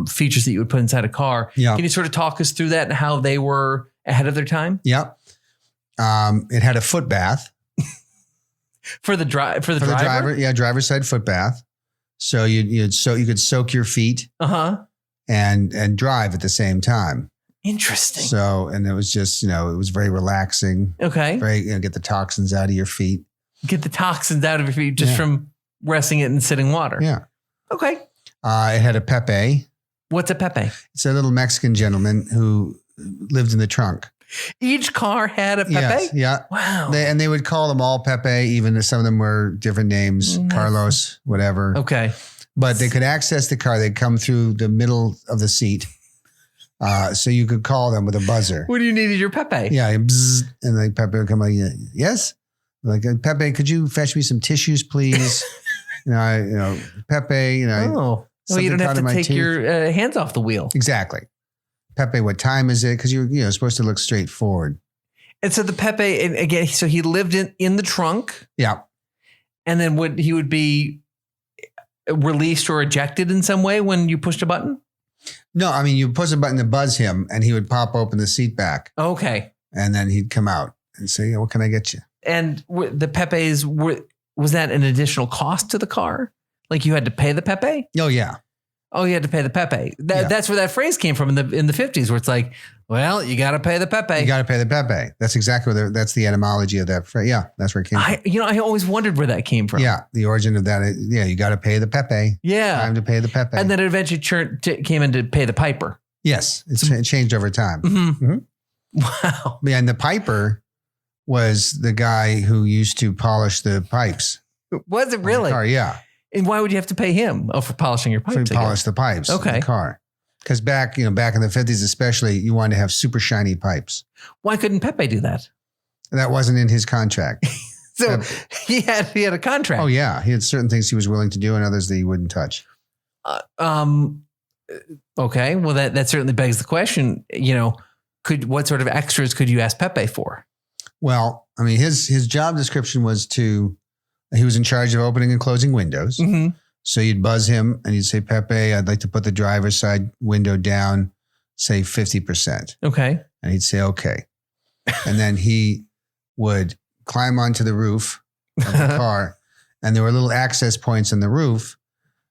Speaker 3: features that you would put inside a car.
Speaker 2: Yeah.
Speaker 3: Can you sort of talk us through that and how they were ahead of their time?
Speaker 2: Yep. It had a foot bath.
Speaker 3: For the driver?
Speaker 2: The driver, yeah, driver's side foot bath. So you could soak your feet and drive at the same time.
Speaker 3: Interesting.
Speaker 2: So, and it was just, it was very relaxing.
Speaker 3: Okay.
Speaker 2: Very, get the toxins out of your feet.
Speaker 3: Get the toxins out of your feet just from resting it in sitting water.
Speaker 2: Yeah.
Speaker 3: Okay.
Speaker 2: It had a Pepe.
Speaker 3: What's a Pepe?
Speaker 2: It's a little Mexican gentleman who lived in the trunk.
Speaker 3: Each car had a Pepe?
Speaker 2: Yes, yeah.
Speaker 3: Wow.
Speaker 2: They would call them all Pepe, even if some of them were different names, Carlos, whatever.
Speaker 3: Okay.
Speaker 2: But they could access the car. They'd come through the middle of the seat. So you could call them with a buzzer.
Speaker 3: What do you need your Pepe?
Speaker 2: Yeah. Bzz, and like Pepe would come like, yes. Like, Pepe, could you fetch me some tissues, please? Pepe,
Speaker 3: Oh, well, you don't have to take your hands off the wheel.
Speaker 2: Exactly. Pepe, what time is it? Because you're supposed to look straight forward.
Speaker 3: And so the Pepe, and again, so he lived in the trunk.
Speaker 2: Yeah.
Speaker 3: And then he would be released or ejected in some way when you pushed a button?
Speaker 2: No, I mean, you push a button to buzz him and he would pop open the seat back.
Speaker 3: Okay.
Speaker 2: And then he'd come out and say, what can I get you?
Speaker 3: And the Pepes, was that an additional cost to the car? Like you had to pay the Pepe?
Speaker 2: Oh, yeah.
Speaker 3: Oh, you had to pay the Pepe. That's where that phrase came from in the 50s, where it's like, well, you got to pay the Pepe.
Speaker 2: You got to pay the Pepe. That's exactly that's the etymology of that phrase. Yeah, that's where it came from.
Speaker 3: I always wondered where that came from.
Speaker 2: Yeah, the origin of that. You got to pay the Pepe.
Speaker 3: Yeah.
Speaker 2: Time to pay the Pepe.
Speaker 3: And then it eventually came in to pay the Piper.
Speaker 2: Yes, it changed over time.
Speaker 3: Wow.
Speaker 2: Yeah, and the Piper was the guy who used to polish the pipes.
Speaker 3: Was it really?
Speaker 2: Car, yeah.
Speaker 3: And why would you have to pay him? Oh, for polishing your pipes.
Speaker 2: Polish the pipes. Okay. In the car. Because back in the 50s, especially, you wanted to have super shiny pipes.
Speaker 3: Why couldn't Pepe do that?
Speaker 2: That wasn't in his contract.
Speaker 3: So he had a contract.
Speaker 2: Oh yeah, he had certain things he was willing to do and others that he wouldn't touch.
Speaker 3: Okay. Well, that certainly begs the question. What sort of extras could you ask Pepe for?
Speaker 2: Well, I mean, his job description was he was in charge of opening and closing windows.
Speaker 3: Mm-hmm.
Speaker 2: So you'd buzz him and you'd say, Pepe, I'd like to put the driver's side window down, say 50%.
Speaker 3: Okay.
Speaker 2: And he'd say, okay. And then he would climb onto the roof of the car. And there were little access points in the roof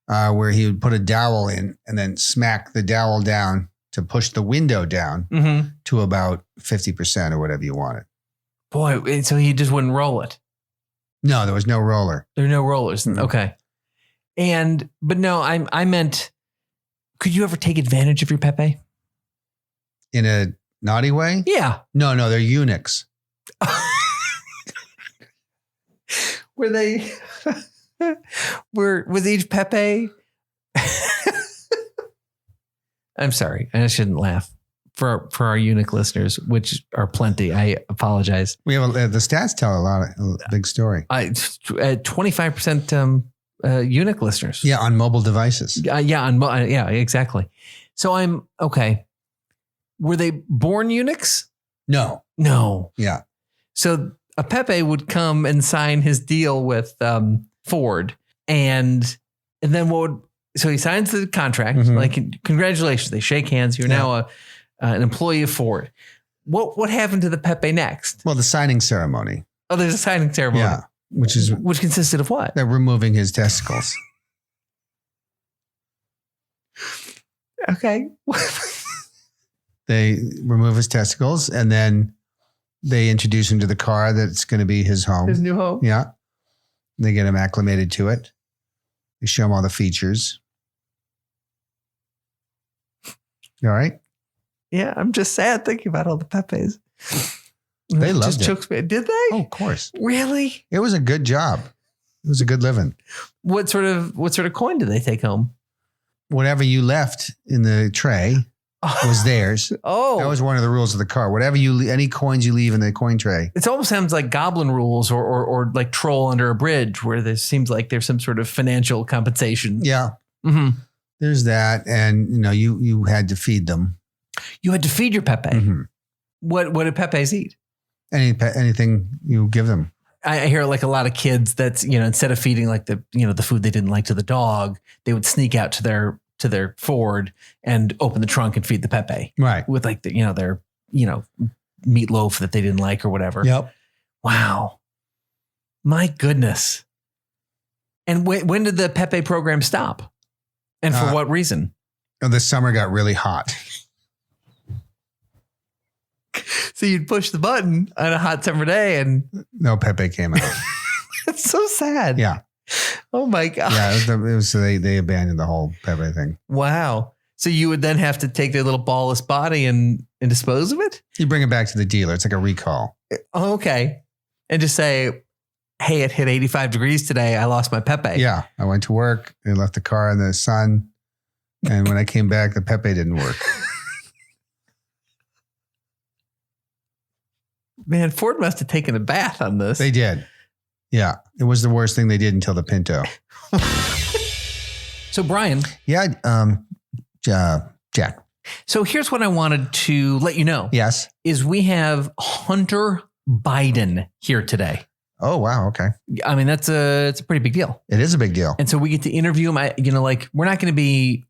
Speaker 2: where he would put a dowel in and then smack the dowel down to push the window down to about 50% or whatever you wanted.
Speaker 3: Boy, so he just wouldn't roll it.
Speaker 2: No, there was no roller.
Speaker 3: There are no rollers.
Speaker 2: Mm-hmm.
Speaker 3: Okay. But no, I meant, could you ever take advantage of your Pepe?
Speaker 2: In a naughty way?
Speaker 3: Yeah.
Speaker 2: No, they're eunuchs.
Speaker 3: Were they, was each Pepe? I'm sorry. I shouldn't laugh. For our eunuch listeners, which are plenty, I apologize.
Speaker 2: We have the stats tell a big story.
Speaker 3: 25% eunuch listeners.
Speaker 2: Yeah, on mobile devices.
Speaker 3: Yeah, exactly. So I'm okay. Were they born eunuchs?
Speaker 2: No. Yeah.
Speaker 3: So a Pepe would come and sign his deal with Ford, and then so he signs the contract. Like, congratulations, they shake hands. You're now an employee of Ford. What happened to the Pepe next?
Speaker 2: Well, the signing ceremony.
Speaker 3: Oh, there's a signing ceremony.
Speaker 2: Yeah, which
Speaker 3: consisted of what?
Speaker 2: They're removing his testicles.
Speaker 3: Okay.
Speaker 2: They remove his testicles and then they introduce him to the car that's going to be his home.
Speaker 3: His new home.
Speaker 2: Yeah. They get him acclimated to it. They show him all the features. You all right?
Speaker 3: Yeah, I'm just sad thinking about all the Pepes.
Speaker 2: They loved it.
Speaker 3: Chokes me. Did they?
Speaker 2: Oh, of course.
Speaker 3: Really?
Speaker 2: It was a good job. It was a good living.
Speaker 3: What sort of coin did they take home?
Speaker 2: Whatever you left in the tray was theirs.
Speaker 3: Oh,
Speaker 2: that was one of the rules of the car. Any coins you leave in the coin tray.
Speaker 3: It almost sounds like Goblin rules or like Troll under a bridge, where there seems like there's some sort of financial compensation.
Speaker 2: Yeah.
Speaker 3: Mm-hmm.
Speaker 2: There's that, and you had to feed them.
Speaker 3: You had to feed your Pepe.
Speaker 2: Mm-hmm.
Speaker 3: What did Pepes eat?
Speaker 2: Anything you give them.
Speaker 3: I hear like a lot of kids that's, instead of feeding like the food they didn't like to the dog, they would sneak out to their Ford and open the trunk and feed the Pepe.
Speaker 2: Right.
Speaker 3: With like their meatloaf that they didn't like or whatever.
Speaker 2: Yep.
Speaker 3: Wow. My goodness. And when did the Pepe program stop? And for what reason?
Speaker 2: The summer got really hot.
Speaker 3: So you'd push the button on a hot summer day and
Speaker 2: no Pepe came out.
Speaker 3: That's so sad.
Speaker 2: Yeah.
Speaker 3: Oh my God.
Speaker 2: Yeah. It was they abandoned the whole Pepe thing.
Speaker 3: Wow. So you would then have to take their little ballless body and dispose of it?
Speaker 2: You bring it back to the dealer. It's like a recall.
Speaker 3: Oh, okay. And just say, hey, it hit 85 degrees today. I lost my Pepe.
Speaker 2: Yeah. I went to work. I left the car in the sun. And when I came back, the Pepe didn't work.
Speaker 3: Man, Ford must have taken a bath on this.
Speaker 2: They did. Yeah. It was the worst thing they did until the Pinto.
Speaker 3: So, Brian.
Speaker 2: Yeah. Jack.
Speaker 3: So here's what I wanted to let you know.
Speaker 2: Yes.
Speaker 3: Is we have Hunter Biden here today.
Speaker 2: Oh, wow. Okay.
Speaker 3: I mean, it's a pretty big deal.
Speaker 2: It is a big deal.
Speaker 3: And so we get to interview him. We're not going to be,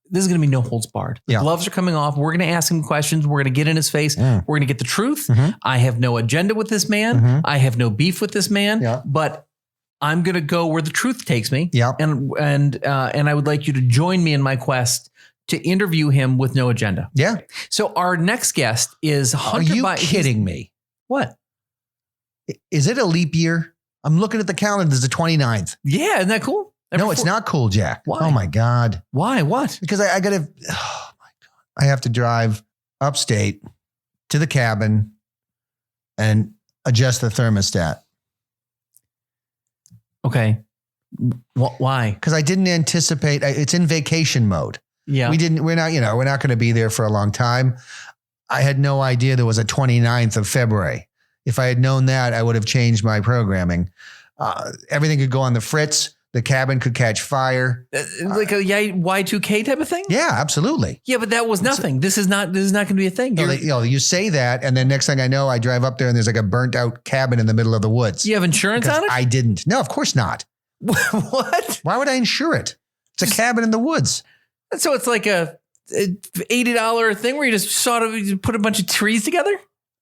Speaker 3: this is going to be no holds barred. The gloves are coming off. We're going to ask him questions. We're going to get in his face. We're going to get the truth. Mm-hmm. I have no agenda with this man. Mm-hmm. I have no beef with this man, but I'm going to go where the truth takes me.
Speaker 2: Yeah.
Speaker 3: And I would like you to join me in my quest to interview him with no agenda.
Speaker 2: Yeah.
Speaker 3: So our next guest is Hunter Biden.
Speaker 2: Are you kidding me?
Speaker 3: What?
Speaker 2: Is it a leap year? I'm looking at the calendar. It's the 29th.
Speaker 3: Yeah. Isn't that cool?
Speaker 2: No, it's not cool, Jack.
Speaker 3: Why?
Speaker 2: Oh my God.
Speaker 3: Why? What?
Speaker 2: Because I got to, oh my God. I have to drive upstate to the cabin and adjust the thermostat.
Speaker 3: Okay. Why?
Speaker 2: Because I didn't anticipate, it's in vacation mode.
Speaker 3: Yeah.
Speaker 2: We're not going to be there for a long time. I had no idea there was a 29th of February. If I had known that, I would have changed my programming. Everything could go on the fritz. The cabin could catch fire.
Speaker 3: Like a Y2K type of thing?
Speaker 2: Yeah, absolutely.
Speaker 3: Yeah, but that was nothing. This is not going to be a thing.
Speaker 2: You say that, and then next thing I know, I drive up there and there's like a burnt out cabin in the middle of the woods.
Speaker 3: You have insurance on it?
Speaker 2: I didn't. No, of course not.
Speaker 3: What?
Speaker 2: Why would I insure it? It's a cabin in the woods.
Speaker 3: So it's like a $80 thing where you just put a bunch of trees together?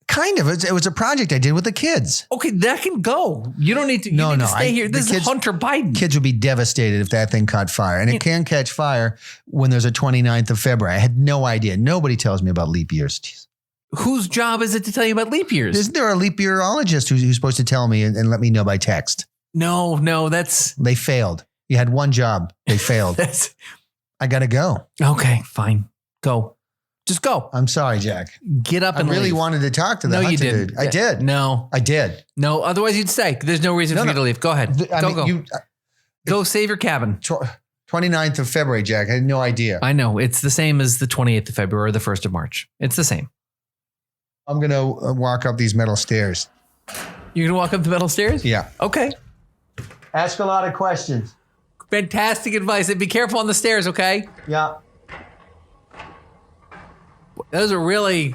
Speaker 2: Kind of. It was a project I did with the kids.
Speaker 3: Okay, that can go. You don't need to. You need to stay here. This is Hunter Biden.
Speaker 2: Kids would be devastated if that thing caught fire. And it can catch fire when there's a 29th of February. I had no idea. Nobody tells me about leap years. Jeez.
Speaker 3: Whose job is it to tell you about leap years?
Speaker 2: Isn't there a leap yearologist who's supposed to tell me and let me know by text?
Speaker 3: No, that's...
Speaker 2: They failed. You had one job. They failed. I got to go.
Speaker 3: Okay, fine. Go. Just go.
Speaker 2: I'm sorry, Jack.
Speaker 3: Get up and
Speaker 2: I really
Speaker 3: leave.
Speaker 2: wanted to talk to the
Speaker 3: No, you
Speaker 2: Hudson
Speaker 3: didn't.
Speaker 2: dude. I did.
Speaker 3: No.
Speaker 2: I did.
Speaker 3: No, otherwise you'd stay. There's no reason for you to leave. Go ahead. Go. Go save your cabin.
Speaker 2: 29th of February, Jack. I had no idea.
Speaker 3: I know. It's the same as the 28th of February or the 1st of March. It's the same.
Speaker 2: I'm going to walk up these metal stairs.
Speaker 3: You're going to walk up the metal stairs?
Speaker 2: Yeah.
Speaker 3: Okay.
Speaker 2: Ask a lot of questions.
Speaker 3: Fantastic advice. And be careful on the stairs, okay?
Speaker 2: Yeah.
Speaker 3: Those are really...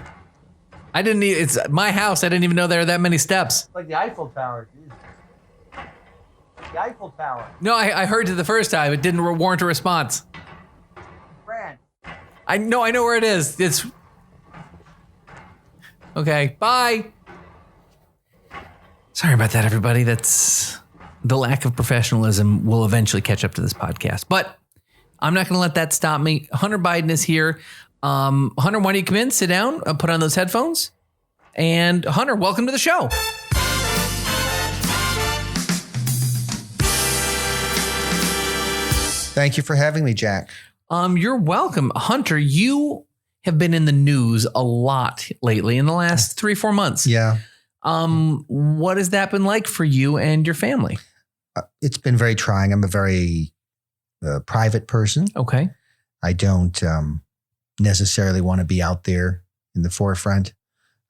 Speaker 3: it's my house. I didn't even know there were that many steps.
Speaker 2: Like the Eiffel Tower. The Eiffel Tower.
Speaker 3: No, I heard it the first time. It didn't warrant a response.
Speaker 2: France.
Speaker 3: I know where it is. It's... Okay, bye. Sorry about that, everybody. That's... The lack of professionalism will eventually catch up to this podcast. But I'm not going to let that stop me. Hunter Biden is here. Hunter, why don't you come in, sit down, put on those headphones. And Hunter, welcome to the show.
Speaker 2: Thank you for having me, Jack.
Speaker 3: You're welcome. Hunter, you have been in the news a lot lately in the last 3-4 months.
Speaker 2: Yeah.
Speaker 3: What has that been like for you and your family?
Speaker 2: It's been very trying. I'm a very private person.
Speaker 3: Okay.
Speaker 2: I don't necessarily want to be out there in the forefront.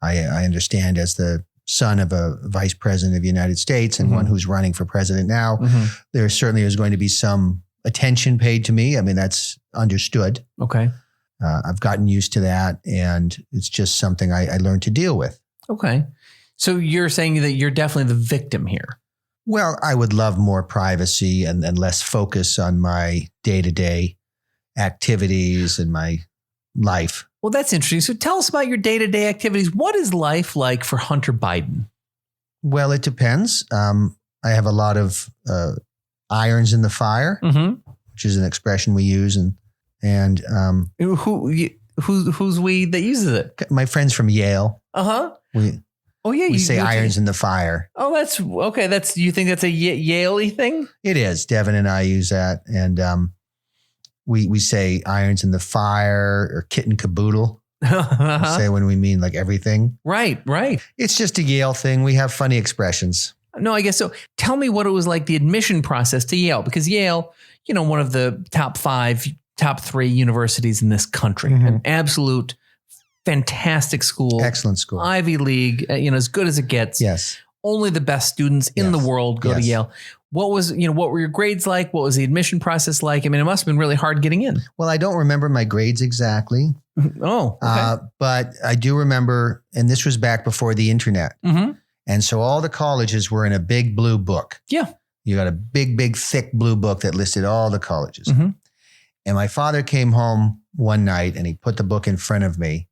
Speaker 2: I understand as the son of a vice president of the United States and one who's running for president now, there certainly is going to be some attention paid to me. I mean, that's understood.
Speaker 3: Okay.
Speaker 2: I've gotten used to that, and it's just something I learned to deal with.
Speaker 3: Okay. So you're saying that you're definitely the victim here.
Speaker 2: Well, I would love more privacy and less focus on my day-to-day activities and my life.
Speaker 3: Well, that's interesting. So tell us about your day-to-day activities. What is life like for Hunter Biden?
Speaker 2: Well, it depends. I have a lot of irons in the fire, which is an expression we use, and
Speaker 3: who's we that uses it?
Speaker 2: My friends from Yale. We say irons in the fire.
Speaker 3: Oh, that's okay. You think that's a Yale-y thing?
Speaker 2: It is. Devin and I use that, and we say irons in the fire or kit and caboodle. We say when we mean like everything.
Speaker 3: Right.
Speaker 2: It's just a Yale thing. We have funny expressions.
Speaker 3: No, I guess so. Tell me what it was like, the admission process to Yale, because Yale, one of the top 3 universities in this country, an absolute fantastic school.
Speaker 2: Excellent school.
Speaker 3: Ivy League, as good as it gets.
Speaker 2: Yes.
Speaker 3: Only the best students in the world go to Yale. What were your grades like? What was the admission process like? I mean, it must have been really hard getting in.
Speaker 2: Well, I don't remember my grades exactly.
Speaker 3: Oh, okay.
Speaker 2: But I do remember, and this was back before the internet. And so all the colleges were in a big blue book.
Speaker 3: Yeah.
Speaker 2: You got a big, thick blue book that listed all the colleges. And my father came home one night and he put the book in front of me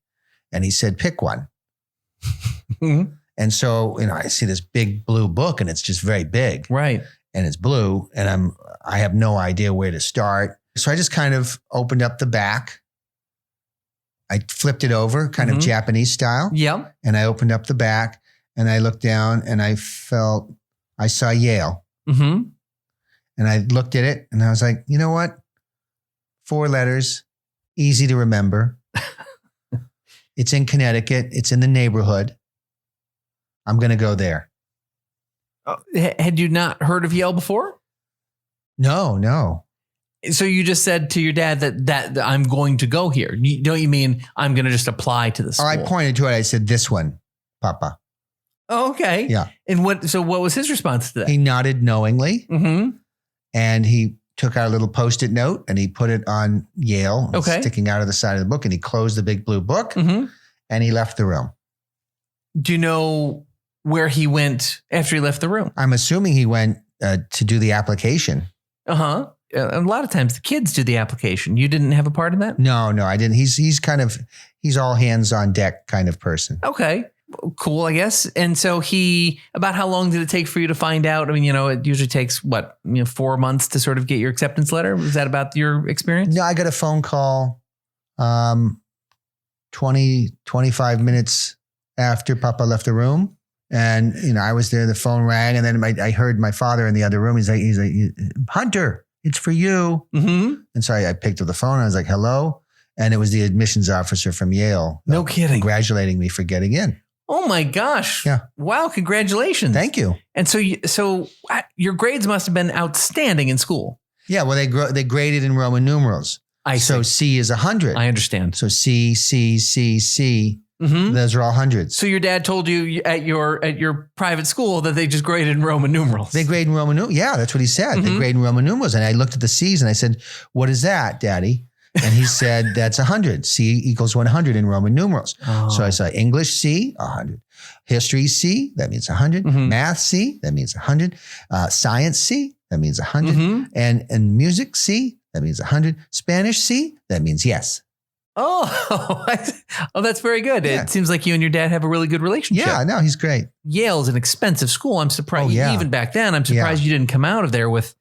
Speaker 2: and he said, pick one. And so, I see this big blue book and it's just very big.
Speaker 3: Right.
Speaker 2: And it's blue and I have no idea where to start. So I just kind of opened up the back. I flipped it over, kind of Japanese style.
Speaker 3: Yeah.
Speaker 2: And I opened up the back and I looked down and I saw Yale. And I looked at it and I was like, you know what? 4 letters, easy to remember. It's in Connecticut. It's in the neighborhood. I'm going to go there.
Speaker 3: Had you not heard of Yale before?
Speaker 2: No.
Speaker 3: So you just said to your dad that I'm going to go here. Don't you mean I'm going to just apply to the school?
Speaker 2: I pointed to it. I said, this one, Papa.
Speaker 3: Oh, okay.
Speaker 2: Yeah.
Speaker 3: And what was his response to that?
Speaker 2: He nodded knowingly. And he took out a little Post-it note and he put it on Yale, sticking out of the side of the book. And he closed the big blue book and he left the room.
Speaker 3: Do you know where he went after he left the room?
Speaker 2: I'm assuming he went to do the application.
Speaker 3: A lot of times the kids do the application. You didn't have a part in that?
Speaker 2: No, I didn't. He's all hands on deck kind of person.
Speaker 3: Okay. Cool, I guess. And so about how long did it take for you to find out? I mean, it usually takes 4 months to sort of get your acceptance letter. Was that about your experience?
Speaker 2: No, I got a phone call 25 minutes after Papa left the room. And, I was there, the phone rang, and then I heard my father in the other room. He's like, Hunter, it's for you. Mm-hmm. And so I picked up the phone. I was like, hello. And it was the admissions officer from Yale.
Speaker 3: No kidding.
Speaker 2: Congratulating me for getting in.
Speaker 3: Oh my gosh.
Speaker 2: Yeah.
Speaker 3: Wow. Congratulations.
Speaker 2: Thank you.
Speaker 3: And so your grades must have been outstanding in school.
Speaker 2: Yeah. Well, they graded in Roman numerals. So C is 100.
Speaker 3: I understand.
Speaker 2: So C, C, C, C. Mm-hmm. Those are all hundreds.
Speaker 3: So your dad told you at your private school that they just graded in Roman numerals.
Speaker 2: They grade in Roman numerals. Yeah, that's what he said. Mm-hmm. They grade in Roman numerals. And I looked at the C's and I said, what is that, Daddy? And he said, that's 100. C equals 100 in Roman numerals. Oh. So I saw English C, 100. History C, that means 100. Mm-hmm. Math C, that means 100. Science C, that means 100. Mm-hmm. And music C, that means 100. Spanish C, that means yes.
Speaker 3: Oh, that's very good. Yeah. It seems like you and your dad have a really good relationship.
Speaker 2: Yeah, no, he's great.
Speaker 3: Yale's an expensive school. I'm surprised. Even back then, I'm surprised you didn't come out of there with,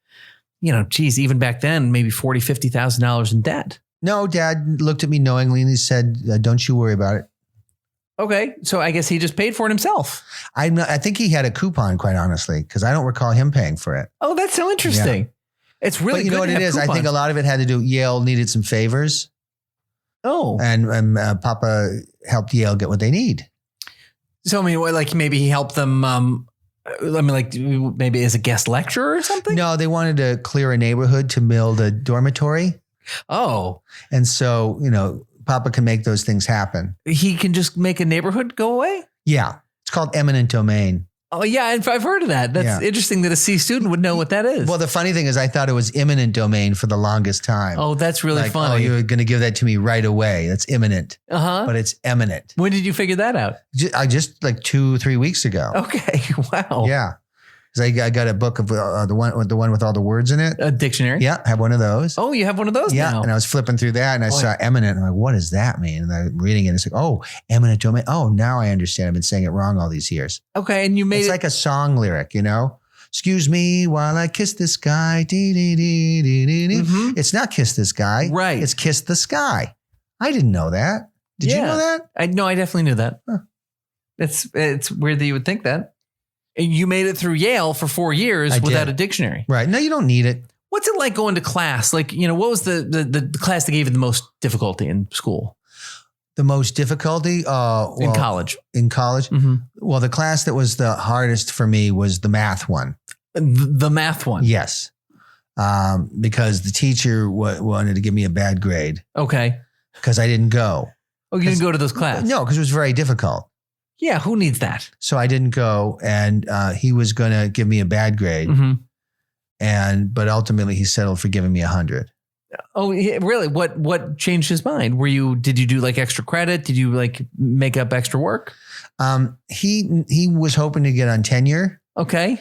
Speaker 3: even back then, maybe $40,000, $50,000 in debt.
Speaker 2: No, Dad looked at me knowingly and he said, don't you worry about it.
Speaker 3: Okay. So I guess he just paid for it himself.
Speaker 2: I think he had a coupon, quite honestly, because I don't recall him paying for it.
Speaker 3: Oh, that's so interesting. Yeah. It's really good. But you know what it is? Coupons. I think a lot of it had to do, Yale needed some favors. Oh.
Speaker 2: And Papa helped Yale get what they need.
Speaker 3: So, I mean, like maybe he helped them, maybe as a guest lecturer or something?
Speaker 2: No, they wanted to clear a neighborhood to build a dormitory.
Speaker 3: Oh.
Speaker 2: And so, Papa can make those things happen.
Speaker 3: He can just make a neighborhood go away?
Speaker 2: Yeah. It's called eminent domain.
Speaker 3: Oh, yeah. I've heard of that. That's interesting that a C student would know what that is.
Speaker 2: Well, the funny thing is I thought it was imminent domain for the longest time.
Speaker 3: Oh, that's really funny.
Speaker 2: Oh, you're going to give that to me right away. That's imminent. But it's eminent.
Speaker 3: When did you figure that out?
Speaker 2: Just like 2-3 weeks ago.
Speaker 3: Okay. Wow.
Speaker 2: Yeah. Because I got a book of the one with all the words in it.
Speaker 3: A dictionary?
Speaker 2: Yeah, I have one of those.
Speaker 3: Oh, you have one of those now?
Speaker 2: Yeah, and I was flipping through that and I saw eminent. And I'm like, what does that mean? And I'm reading it and it's like, oh, eminent domain. Oh, now I understand. I've been saying it wrong all these years.
Speaker 3: Okay, and you made
Speaker 2: it's like a song lyric, Excuse me while I kiss this guy. Mm-hmm. It's not kiss this guy.
Speaker 3: Right.
Speaker 2: It's kiss the sky. I didn't know that. Did you know that?
Speaker 3: I definitely knew that. Huh. It's weird that you would think that. You made it through Yale for 4 years without a dictionary.
Speaker 2: Right. No, you don't need it.
Speaker 3: What's it like going to class? Like, what was the class that gave you the most difficulty in school?
Speaker 2: The most difficulty?
Speaker 3: In college.
Speaker 2: In college? Mm-hmm. Well, the class that was the hardest for me was the math one.
Speaker 3: The math one?
Speaker 2: Yes. Because the teacher wanted to give me a bad grade.
Speaker 3: Okay.
Speaker 2: Because I didn't go.
Speaker 3: Oh, you didn't go to those classes?
Speaker 2: No, because it was very difficult.
Speaker 3: Yeah, who needs that?
Speaker 2: So I didn't go, and he was going to give me a bad grade, but ultimately he settled for giving me 100.
Speaker 3: Oh, really? What changed his mind? Did you do like extra credit? Did you like make up extra work?
Speaker 2: He was hoping to get on tenure.
Speaker 3: Okay.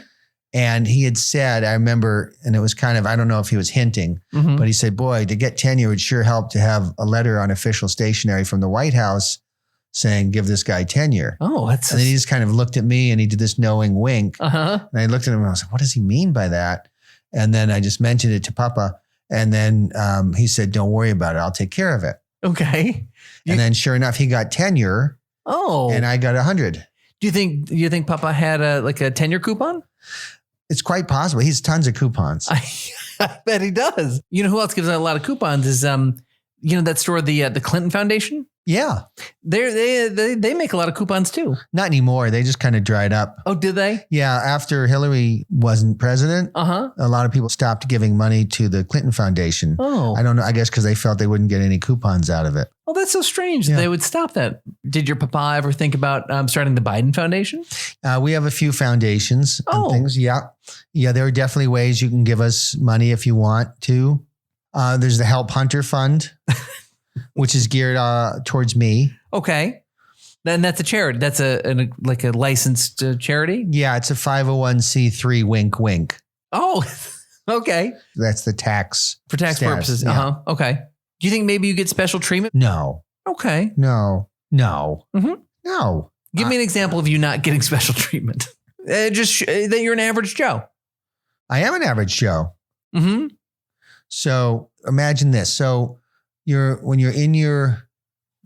Speaker 2: And he had said, I remember, and it was kind of, I don't know if he was hinting, but he said, boy, to get tenure would sure help to have a letter on official stationery from the White House saying, give this guy tenure.
Speaker 3: Oh,
Speaker 2: and then he just kind of looked at me and he did this knowing wink. And I looked at him and I was like, what does he mean by that? And then I just mentioned it to Papa. And then he said, don't worry about it. I'll take care of it.
Speaker 3: Okay.
Speaker 2: And then sure enough, he got tenure.
Speaker 3: Oh.
Speaker 2: And I got 100.
Speaker 3: Do you think Papa had a tenure coupon?
Speaker 2: It's quite possible. He has tons of coupons.
Speaker 3: I bet he does. You know who else gives out a lot of coupons is, that store, the Clinton Foundation?
Speaker 2: Yeah.
Speaker 3: They make a lot of coupons too.
Speaker 2: Not anymore. They just kind of dried up.
Speaker 3: Oh, did they?
Speaker 2: Yeah. After Hillary wasn't president, a lot of people stopped giving money to the Clinton Foundation.
Speaker 3: Oh.
Speaker 2: I don't know. I guess because they felt they wouldn't get any coupons out of it.
Speaker 3: Oh, that's so strange. Yeah. They would stop that. Did your papa ever think about starting the Biden Foundation?
Speaker 2: We have a few foundations
Speaker 3: Oh.
Speaker 2: and things. Yeah. Yeah. There are definitely ways you can give us money if you want to. There's the Help Hunter Fund, which is geared towards me.
Speaker 3: Okay. Then that's a charity. That's a licensed charity.
Speaker 2: Yeah. It's a 501c3 wink, wink.
Speaker 3: Oh, okay.
Speaker 2: That's the tax.
Speaker 3: For tax
Speaker 2: status.
Speaker 3: purposes.
Speaker 2: Yeah.
Speaker 3: Okay. Do you think maybe you get special treatment?
Speaker 2: No,
Speaker 3: Okay.
Speaker 2: no.
Speaker 3: Mhm.
Speaker 2: No.
Speaker 3: Give me an example of you not getting special treatment. Just that you're an average Joe.
Speaker 2: I am an average Joe.
Speaker 3: Mm-hmm.
Speaker 2: So imagine this. So when you're in your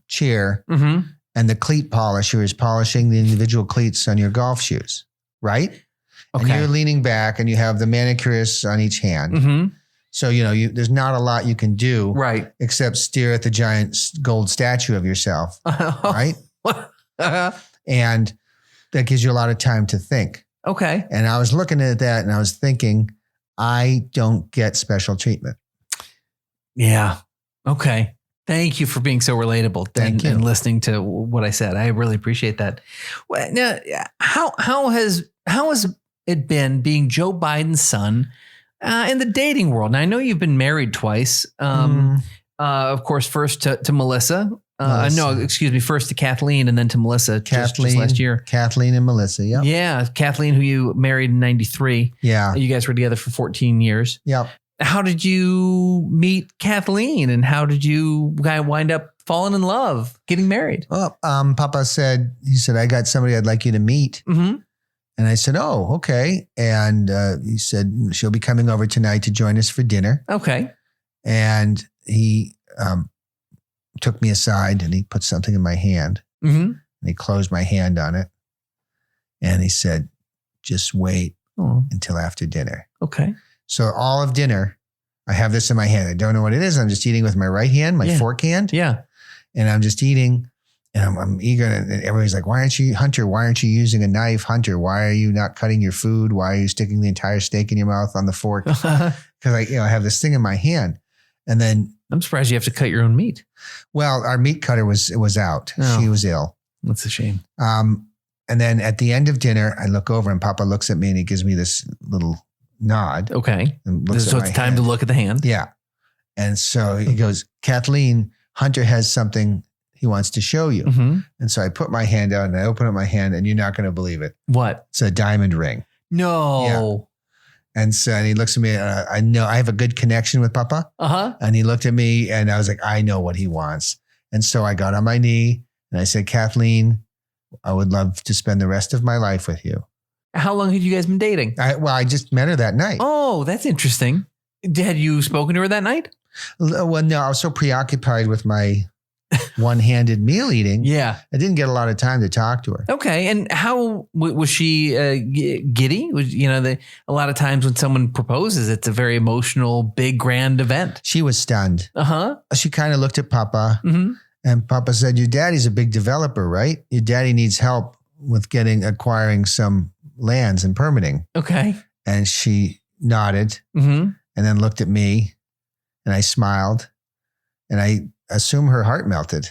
Speaker 2: chair
Speaker 3: Mm-hmm.
Speaker 2: and the cleat polisher is polishing the individual cleats on your golf shoes, right? And
Speaker 3: Okay.
Speaker 2: you're leaning back and you have the manicurist on each hand.
Speaker 3: Mm-hmm.
Speaker 2: So, there's not a lot you can do
Speaker 3: Right.
Speaker 2: except stare at the giant gold statue of yourself, right? And that gives you a lot of time to think.
Speaker 3: Okay.
Speaker 2: And I was looking at that and I was thinking, I don't get special treatment.
Speaker 3: Yeah. Okay. Thank you for being so relatable
Speaker 2: Thank you.
Speaker 3: and listening to what I said. I really appreciate that. Well, now, how has it been being Joe Biden's son in the dating world? Now, I know you've been married twice. Of course, first to Melissa. First to Kathleen and then to Melissa just last year.
Speaker 2: Kathleen and Melissa. Yep.
Speaker 3: Yeah. Kathleen, who you married in 93.
Speaker 2: Yeah.
Speaker 3: You guys were together for 14 years.
Speaker 2: Yep.
Speaker 3: How did you meet Kathleen and how did you wind up falling in love, getting married?
Speaker 2: Well, Papa said, I got somebody I'd like you to meet.
Speaker 3: Mm-hmm.
Speaker 2: And I said, oh, okay. And he said, she'll be coming over tonight to join us for dinner.
Speaker 3: Okay.
Speaker 2: And he took me aside and he put something in my hand.
Speaker 3: Mm-hmm.
Speaker 2: And he closed my hand on it. And he said, just wait until after dinner.
Speaker 3: Okay.
Speaker 2: So all of dinner, I have this in my hand. I don't know what it is. I'm just eating with my right hand, my fork hand.
Speaker 3: Yeah.
Speaker 2: And I'm just eating and I'm eager. And everybody's like, why aren't you using a knife? Hunter, why are you not cutting your food? Why are you sticking the entire steak in your mouth on the fork? Because I have this thing in my hand. And then
Speaker 3: I'm surprised you have to cut your own meat.
Speaker 2: well, our meat cutter was out.
Speaker 3: Oh.
Speaker 2: She was ill.
Speaker 3: That's a shame.
Speaker 2: And then at the end of dinner, I look over and Papa looks at me and he gives me this little nod.
Speaker 3: Okay.
Speaker 2: And looks
Speaker 3: So
Speaker 2: at
Speaker 3: it's
Speaker 2: my
Speaker 3: time
Speaker 2: hand.
Speaker 3: to look at the hand.
Speaker 2: Yeah. And so he goes, Kathleen, Hunter has something he wants to show you.
Speaker 3: Mm-hmm.
Speaker 2: And so I put my hand out and I open up my hand and you're not going to believe it.
Speaker 3: What?
Speaker 2: It's a diamond ring.
Speaker 3: No.
Speaker 2: And so and he looks at me. I know I have a good connection with Papa.
Speaker 3: Uh-huh.
Speaker 2: And he looked at me and I was like, I know what he wants. And so I got on my knee and I said, Kathleen, I would love to spend the rest of my life with you.
Speaker 3: How long had you guys been dating?
Speaker 2: I just met her that night.
Speaker 3: Oh, that's interesting. Had you spoken to her that night?
Speaker 2: Well, no, I was so preoccupied with my one-handed meal eating.
Speaker 3: Yeah.
Speaker 2: I didn't get a lot of time to talk to her.
Speaker 3: Okay. And how was she giddy? A lot of times when someone proposes, it's a very emotional, big, grand event.
Speaker 2: She was stunned.
Speaker 3: Uh-huh.
Speaker 2: She kind of looked at Papa
Speaker 3: Mm-hmm.
Speaker 2: and Papa said, your daddy's a big developer, right? Your daddy needs help with acquiring some lands and permitting.
Speaker 3: Okay.
Speaker 2: And she nodded
Speaker 3: Mm-hmm.
Speaker 2: and then looked at me and I smiled and I assume her heart melted.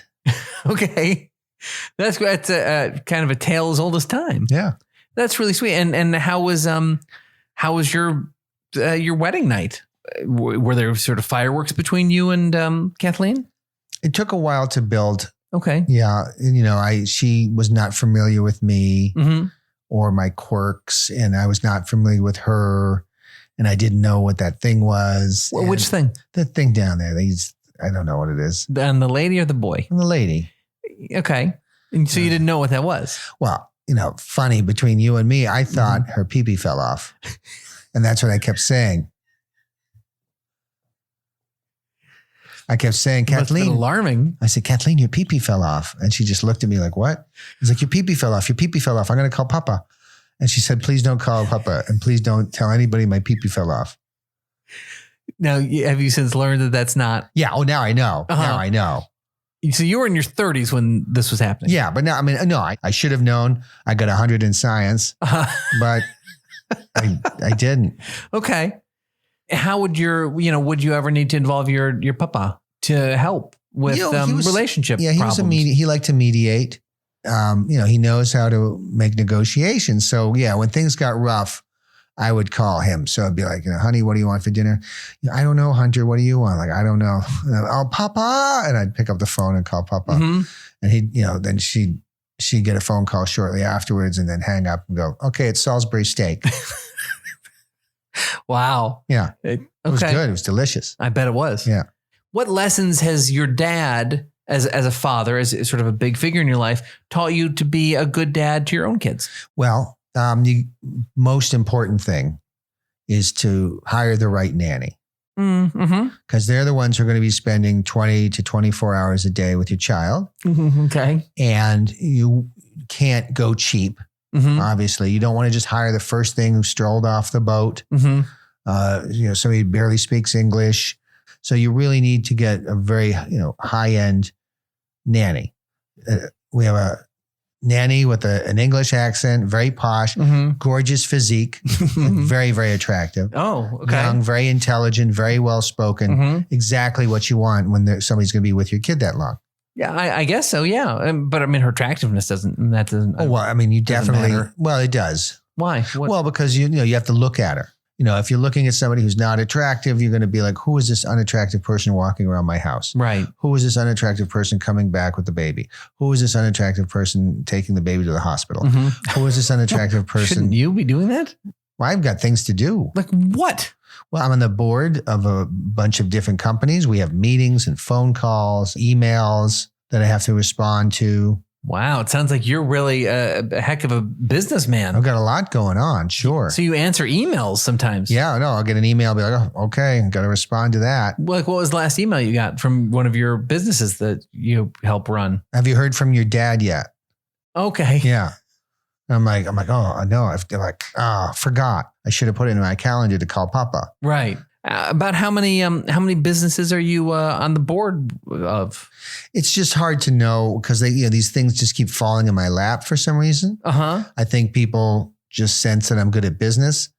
Speaker 3: Okay. That's kind of a tale as old as time.
Speaker 2: Yeah.
Speaker 3: That's really sweet. And how was your wedding night? Were there sort of fireworks between you and Kathleen?
Speaker 2: It took a while to build.
Speaker 3: Okay.
Speaker 2: Yeah. She was not familiar with me
Speaker 3: Mm-hmm.
Speaker 2: or my quirks and I was not familiar with her and I didn't know what that thing was.
Speaker 3: Well, which thing?
Speaker 2: The thing down there. I don't know what it is.
Speaker 3: And the lady or the boy?
Speaker 2: And the lady.
Speaker 3: Okay. And so you didn't know what that was?
Speaker 2: Well, funny between you and me, I thought her pee-pee fell off. And that's what I kept saying. I kept saying, Kathleen.
Speaker 3: Alarming.
Speaker 2: I said, Kathleen, your pee-pee fell off. And she just looked at me like, what? I was like, your pee-pee fell off. Your pee-pee fell off. I'm going to call Papa. And she said, please don't call Papa. And please don't tell anybody my pee-pee fell off.
Speaker 3: Now, have you since learned that that's not?
Speaker 2: Yeah. Oh, now I know.
Speaker 3: Uh-huh.
Speaker 2: Now I know.
Speaker 3: So you were in your 30s when this was happening.
Speaker 2: Yeah. But now, I should have known. I got 100 in science, but I didn't.
Speaker 3: Okay. How would would you ever need to involve your papa to help with relationship problems.
Speaker 2: He liked to mediate. He knows how to make negotiations. So yeah, when things got rough, I would call him. So I'd be like, honey, what do you want for dinner? I don't know, Hunter. What do you want? Like, I don't know. Oh, Papa. And I'd pick up the phone and call Papa.
Speaker 3: Mm-hmm.
Speaker 2: And he'd, then she'd get a phone call shortly afterwards and then hang up and go, okay, it's Salisbury steak.
Speaker 3: Wow.
Speaker 2: Yeah. It was good. It was delicious.
Speaker 3: I bet it was.
Speaker 2: Yeah.
Speaker 3: What lessons has your dad, as a father, as sort of a big figure in your life, taught you to be a good dad to your own kids?
Speaker 2: Well, the most important thing is to hire the right nanny. Because they're the ones who are going to be spending 20 to 24 hours a day with your child.
Speaker 3: Okay.
Speaker 2: And you can't go cheap. Obviously, you don't want to just hire the first thing who strolled off the boat. Somebody who barely speaks English. So you really need to get a very, high-end nanny. We have a nanny with an English accent, very posh, gorgeous physique, very, very attractive.
Speaker 3: Oh, okay.
Speaker 2: Young, very intelligent, very well-spoken. Exactly what you want when somebody's going to be with your kid that long.
Speaker 3: Yeah, I guess so. Yeah. But I mean, her attractiveness doesn't.
Speaker 2: Oh, well, I mean, you definitely,
Speaker 3: matter.
Speaker 2: Well, it does.
Speaker 3: Why?
Speaker 2: Well, because you have to look at her. If you're looking at somebody who's not attractive, you're going to be like, who is this unattractive person walking around my house?
Speaker 3: Right.
Speaker 2: Who is this unattractive person coming back with the baby? Who is this unattractive person taking the baby to the hospital? Who is this unattractive person?
Speaker 3: Shouldn't you be doing that?
Speaker 2: Well, I've got things to do.
Speaker 3: Like what?
Speaker 2: Well, I'm on the board of a bunch of different companies. We have meetings and phone calls, emails that I have to respond to.
Speaker 3: Wow. It sounds like you're really a heck of a businessman.
Speaker 2: I've got a lot going on. Sure.
Speaker 3: So you answer emails sometimes.
Speaker 2: Yeah, no, I'll get an email. I'll be like, oh, okay, got to respond to that.
Speaker 3: Like, what was the last email you got from one of your businesses that you help run?
Speaker 2: Have you heard from your dad yet?
Speaker 3: Okay.
Speaker 2: Yeah. I'm like, oh, no. Forgot. I should have put it in my calendar to call Papa.
Speaker 3: Right. About how many businesses are you on the board of?
Speaker 2: It's just hard to know because these things just keep falling in my lap for some reason. I think people just sense that I'm good at business,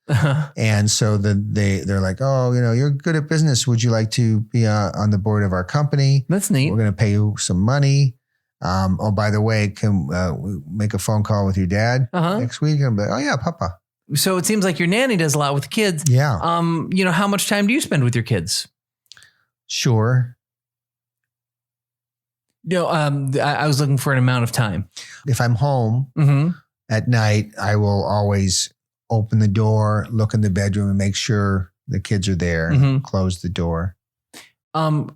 Speaker 2: and so they're like, oh, you're good at business. Would you like to be on the board of our company?
Speaker 3: That's neat.
Speaker 2: We're going to pay you some money. Oh, by the way, can we make a phone call with your dad next week? And I'm like, oh yeah, Papa.
Speaker 3: So it seems like your nanny does a lot with kids.
Speaker 2: Yeah.
Speaker 3: How much time do you spend with your kids?
Speaker 2: Sure.
Speaker 3: I was looking for an amount of time.
Speaker 2: If I'm home at night, I will always open the door, look in the bedroom and make sure the kids are there and close the door.
Speaker 3: Have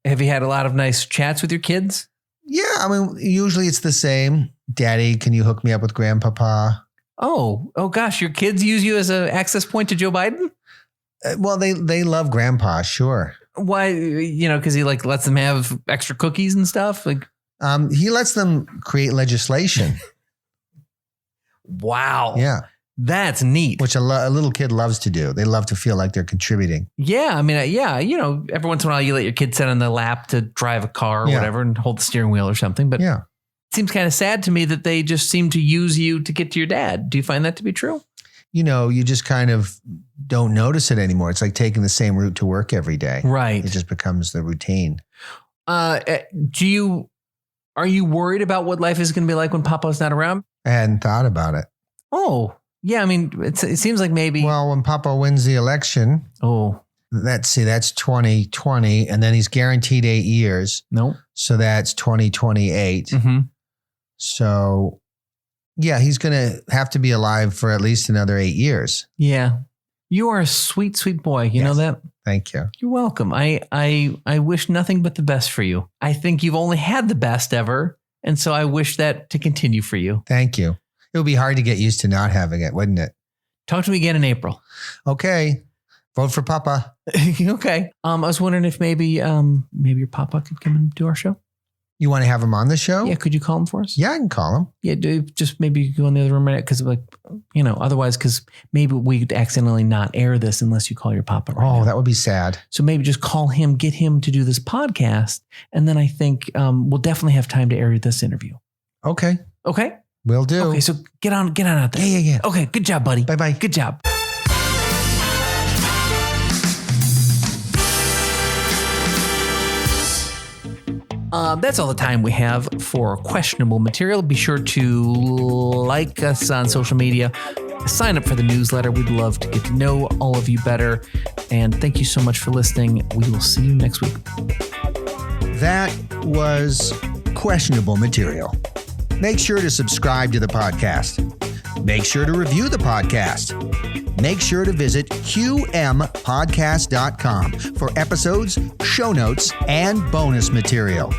Speaker 3: you had a lot of nice chats with your kids?
Speaker 2: Yeah. I mean, usually it's the same. Daddy, can you hook me up with Grandpapa?
Speaker 3: Oh gosh, your kids use you as an access point to Joe Biden?
Speaker 2: Well, they love Grandpa, sure.
Speaker 3: Why? Because he lets them have extra cookies and stuff.
Speaker 2: He lets them create legislation.
Speaker 3: Wow.
Speaker 2: Yeah.
Speaker 3: That's neat.
Speaker 2: Which a little kid loves to do. They love to feel like they're contributing.
Speaker 3: Yeah. I mean, every once in a while you let your kid sit on the lap to drive a car or whatever and hold the steering wheel or something. But
Speaker 2: yeah.
Speaker 3: It seems kind of sad to me that they just seem to use you to get to your dad. Do you find that to be true?
Speaker 2: You just kind of don't notice it anymore. It's like taking the same route to work every day.
Speaker 3: Right.
Speaker 2: It just becomes the routine.
Speaker 3: Are you worried about what life is going to be like when Papa's not around?
Speaker 2: I hadn't thought about it.
Speaker 3: Oh, yeah. I mean, it seems like maybe.
Speaker 2: Well, when Papa wins the election.
Speaker 3: Oh.
Speaker 2: That's 2020. And then he's guaranteed 8 years.
Speaker 3: Nope.
Speaker 2: So that's 2028. So, yeah, he's going to have to be alive for at least another 8 years.
Speaker 3: Yeah. You are a sweet, sweet boy. You know that?
Speaker 2: Thank you.
Speaker 3: You're welcome. I wish nothing but the best for you. I think you've only had the best ever. And so I wish that to continue for you.
Speaker 2: Thank you. It would be hard to get used to not having it, wouldn't it?
Speaker 3: Talk to me again in April.
Speaker 2: Okay. Vote for Papa.
Speaker 3: Okay. I was wondering if maybe your Papa could come and do our show.
Speaker 2: You want to have him on the show?
Speaker 3: Yeah. Could you call him for us?
Speaker 2: Yeah, I can call him.
Speaker 3: Yeah. Just maybe go in the other room right now because otherwise, because maybe we could accidentally not air this unless you call your Papa right now.
Speaker 2: That would be sad.
Speaker 3: So maybe just call him, get him to do this podcast. And then I think we'll definitely have time to air this interview.
Speaker 2: Okay.
Speaker 3: Okay.
Speaker 2: Will do.
Speaker 3: Okay. So get on out there.
Speaker 2: Yeah.
Speaker 3: Okay. Good job, buddy.
Speaker 2: Bye-bye.
Speaker 3: Good job. That's all the time we have for questionable material. Be sure to like us on social media. Sign up for the newsletter. We'd love to get to know all of you better. And thank you so much for listening. We will see you next week.
Speaker 2: That was questionable material. Make sure to subscribe to the podcast. Make sure to review the podcast. Make sure to visit qmpodcast.com for episodes, show notes, and bonus material.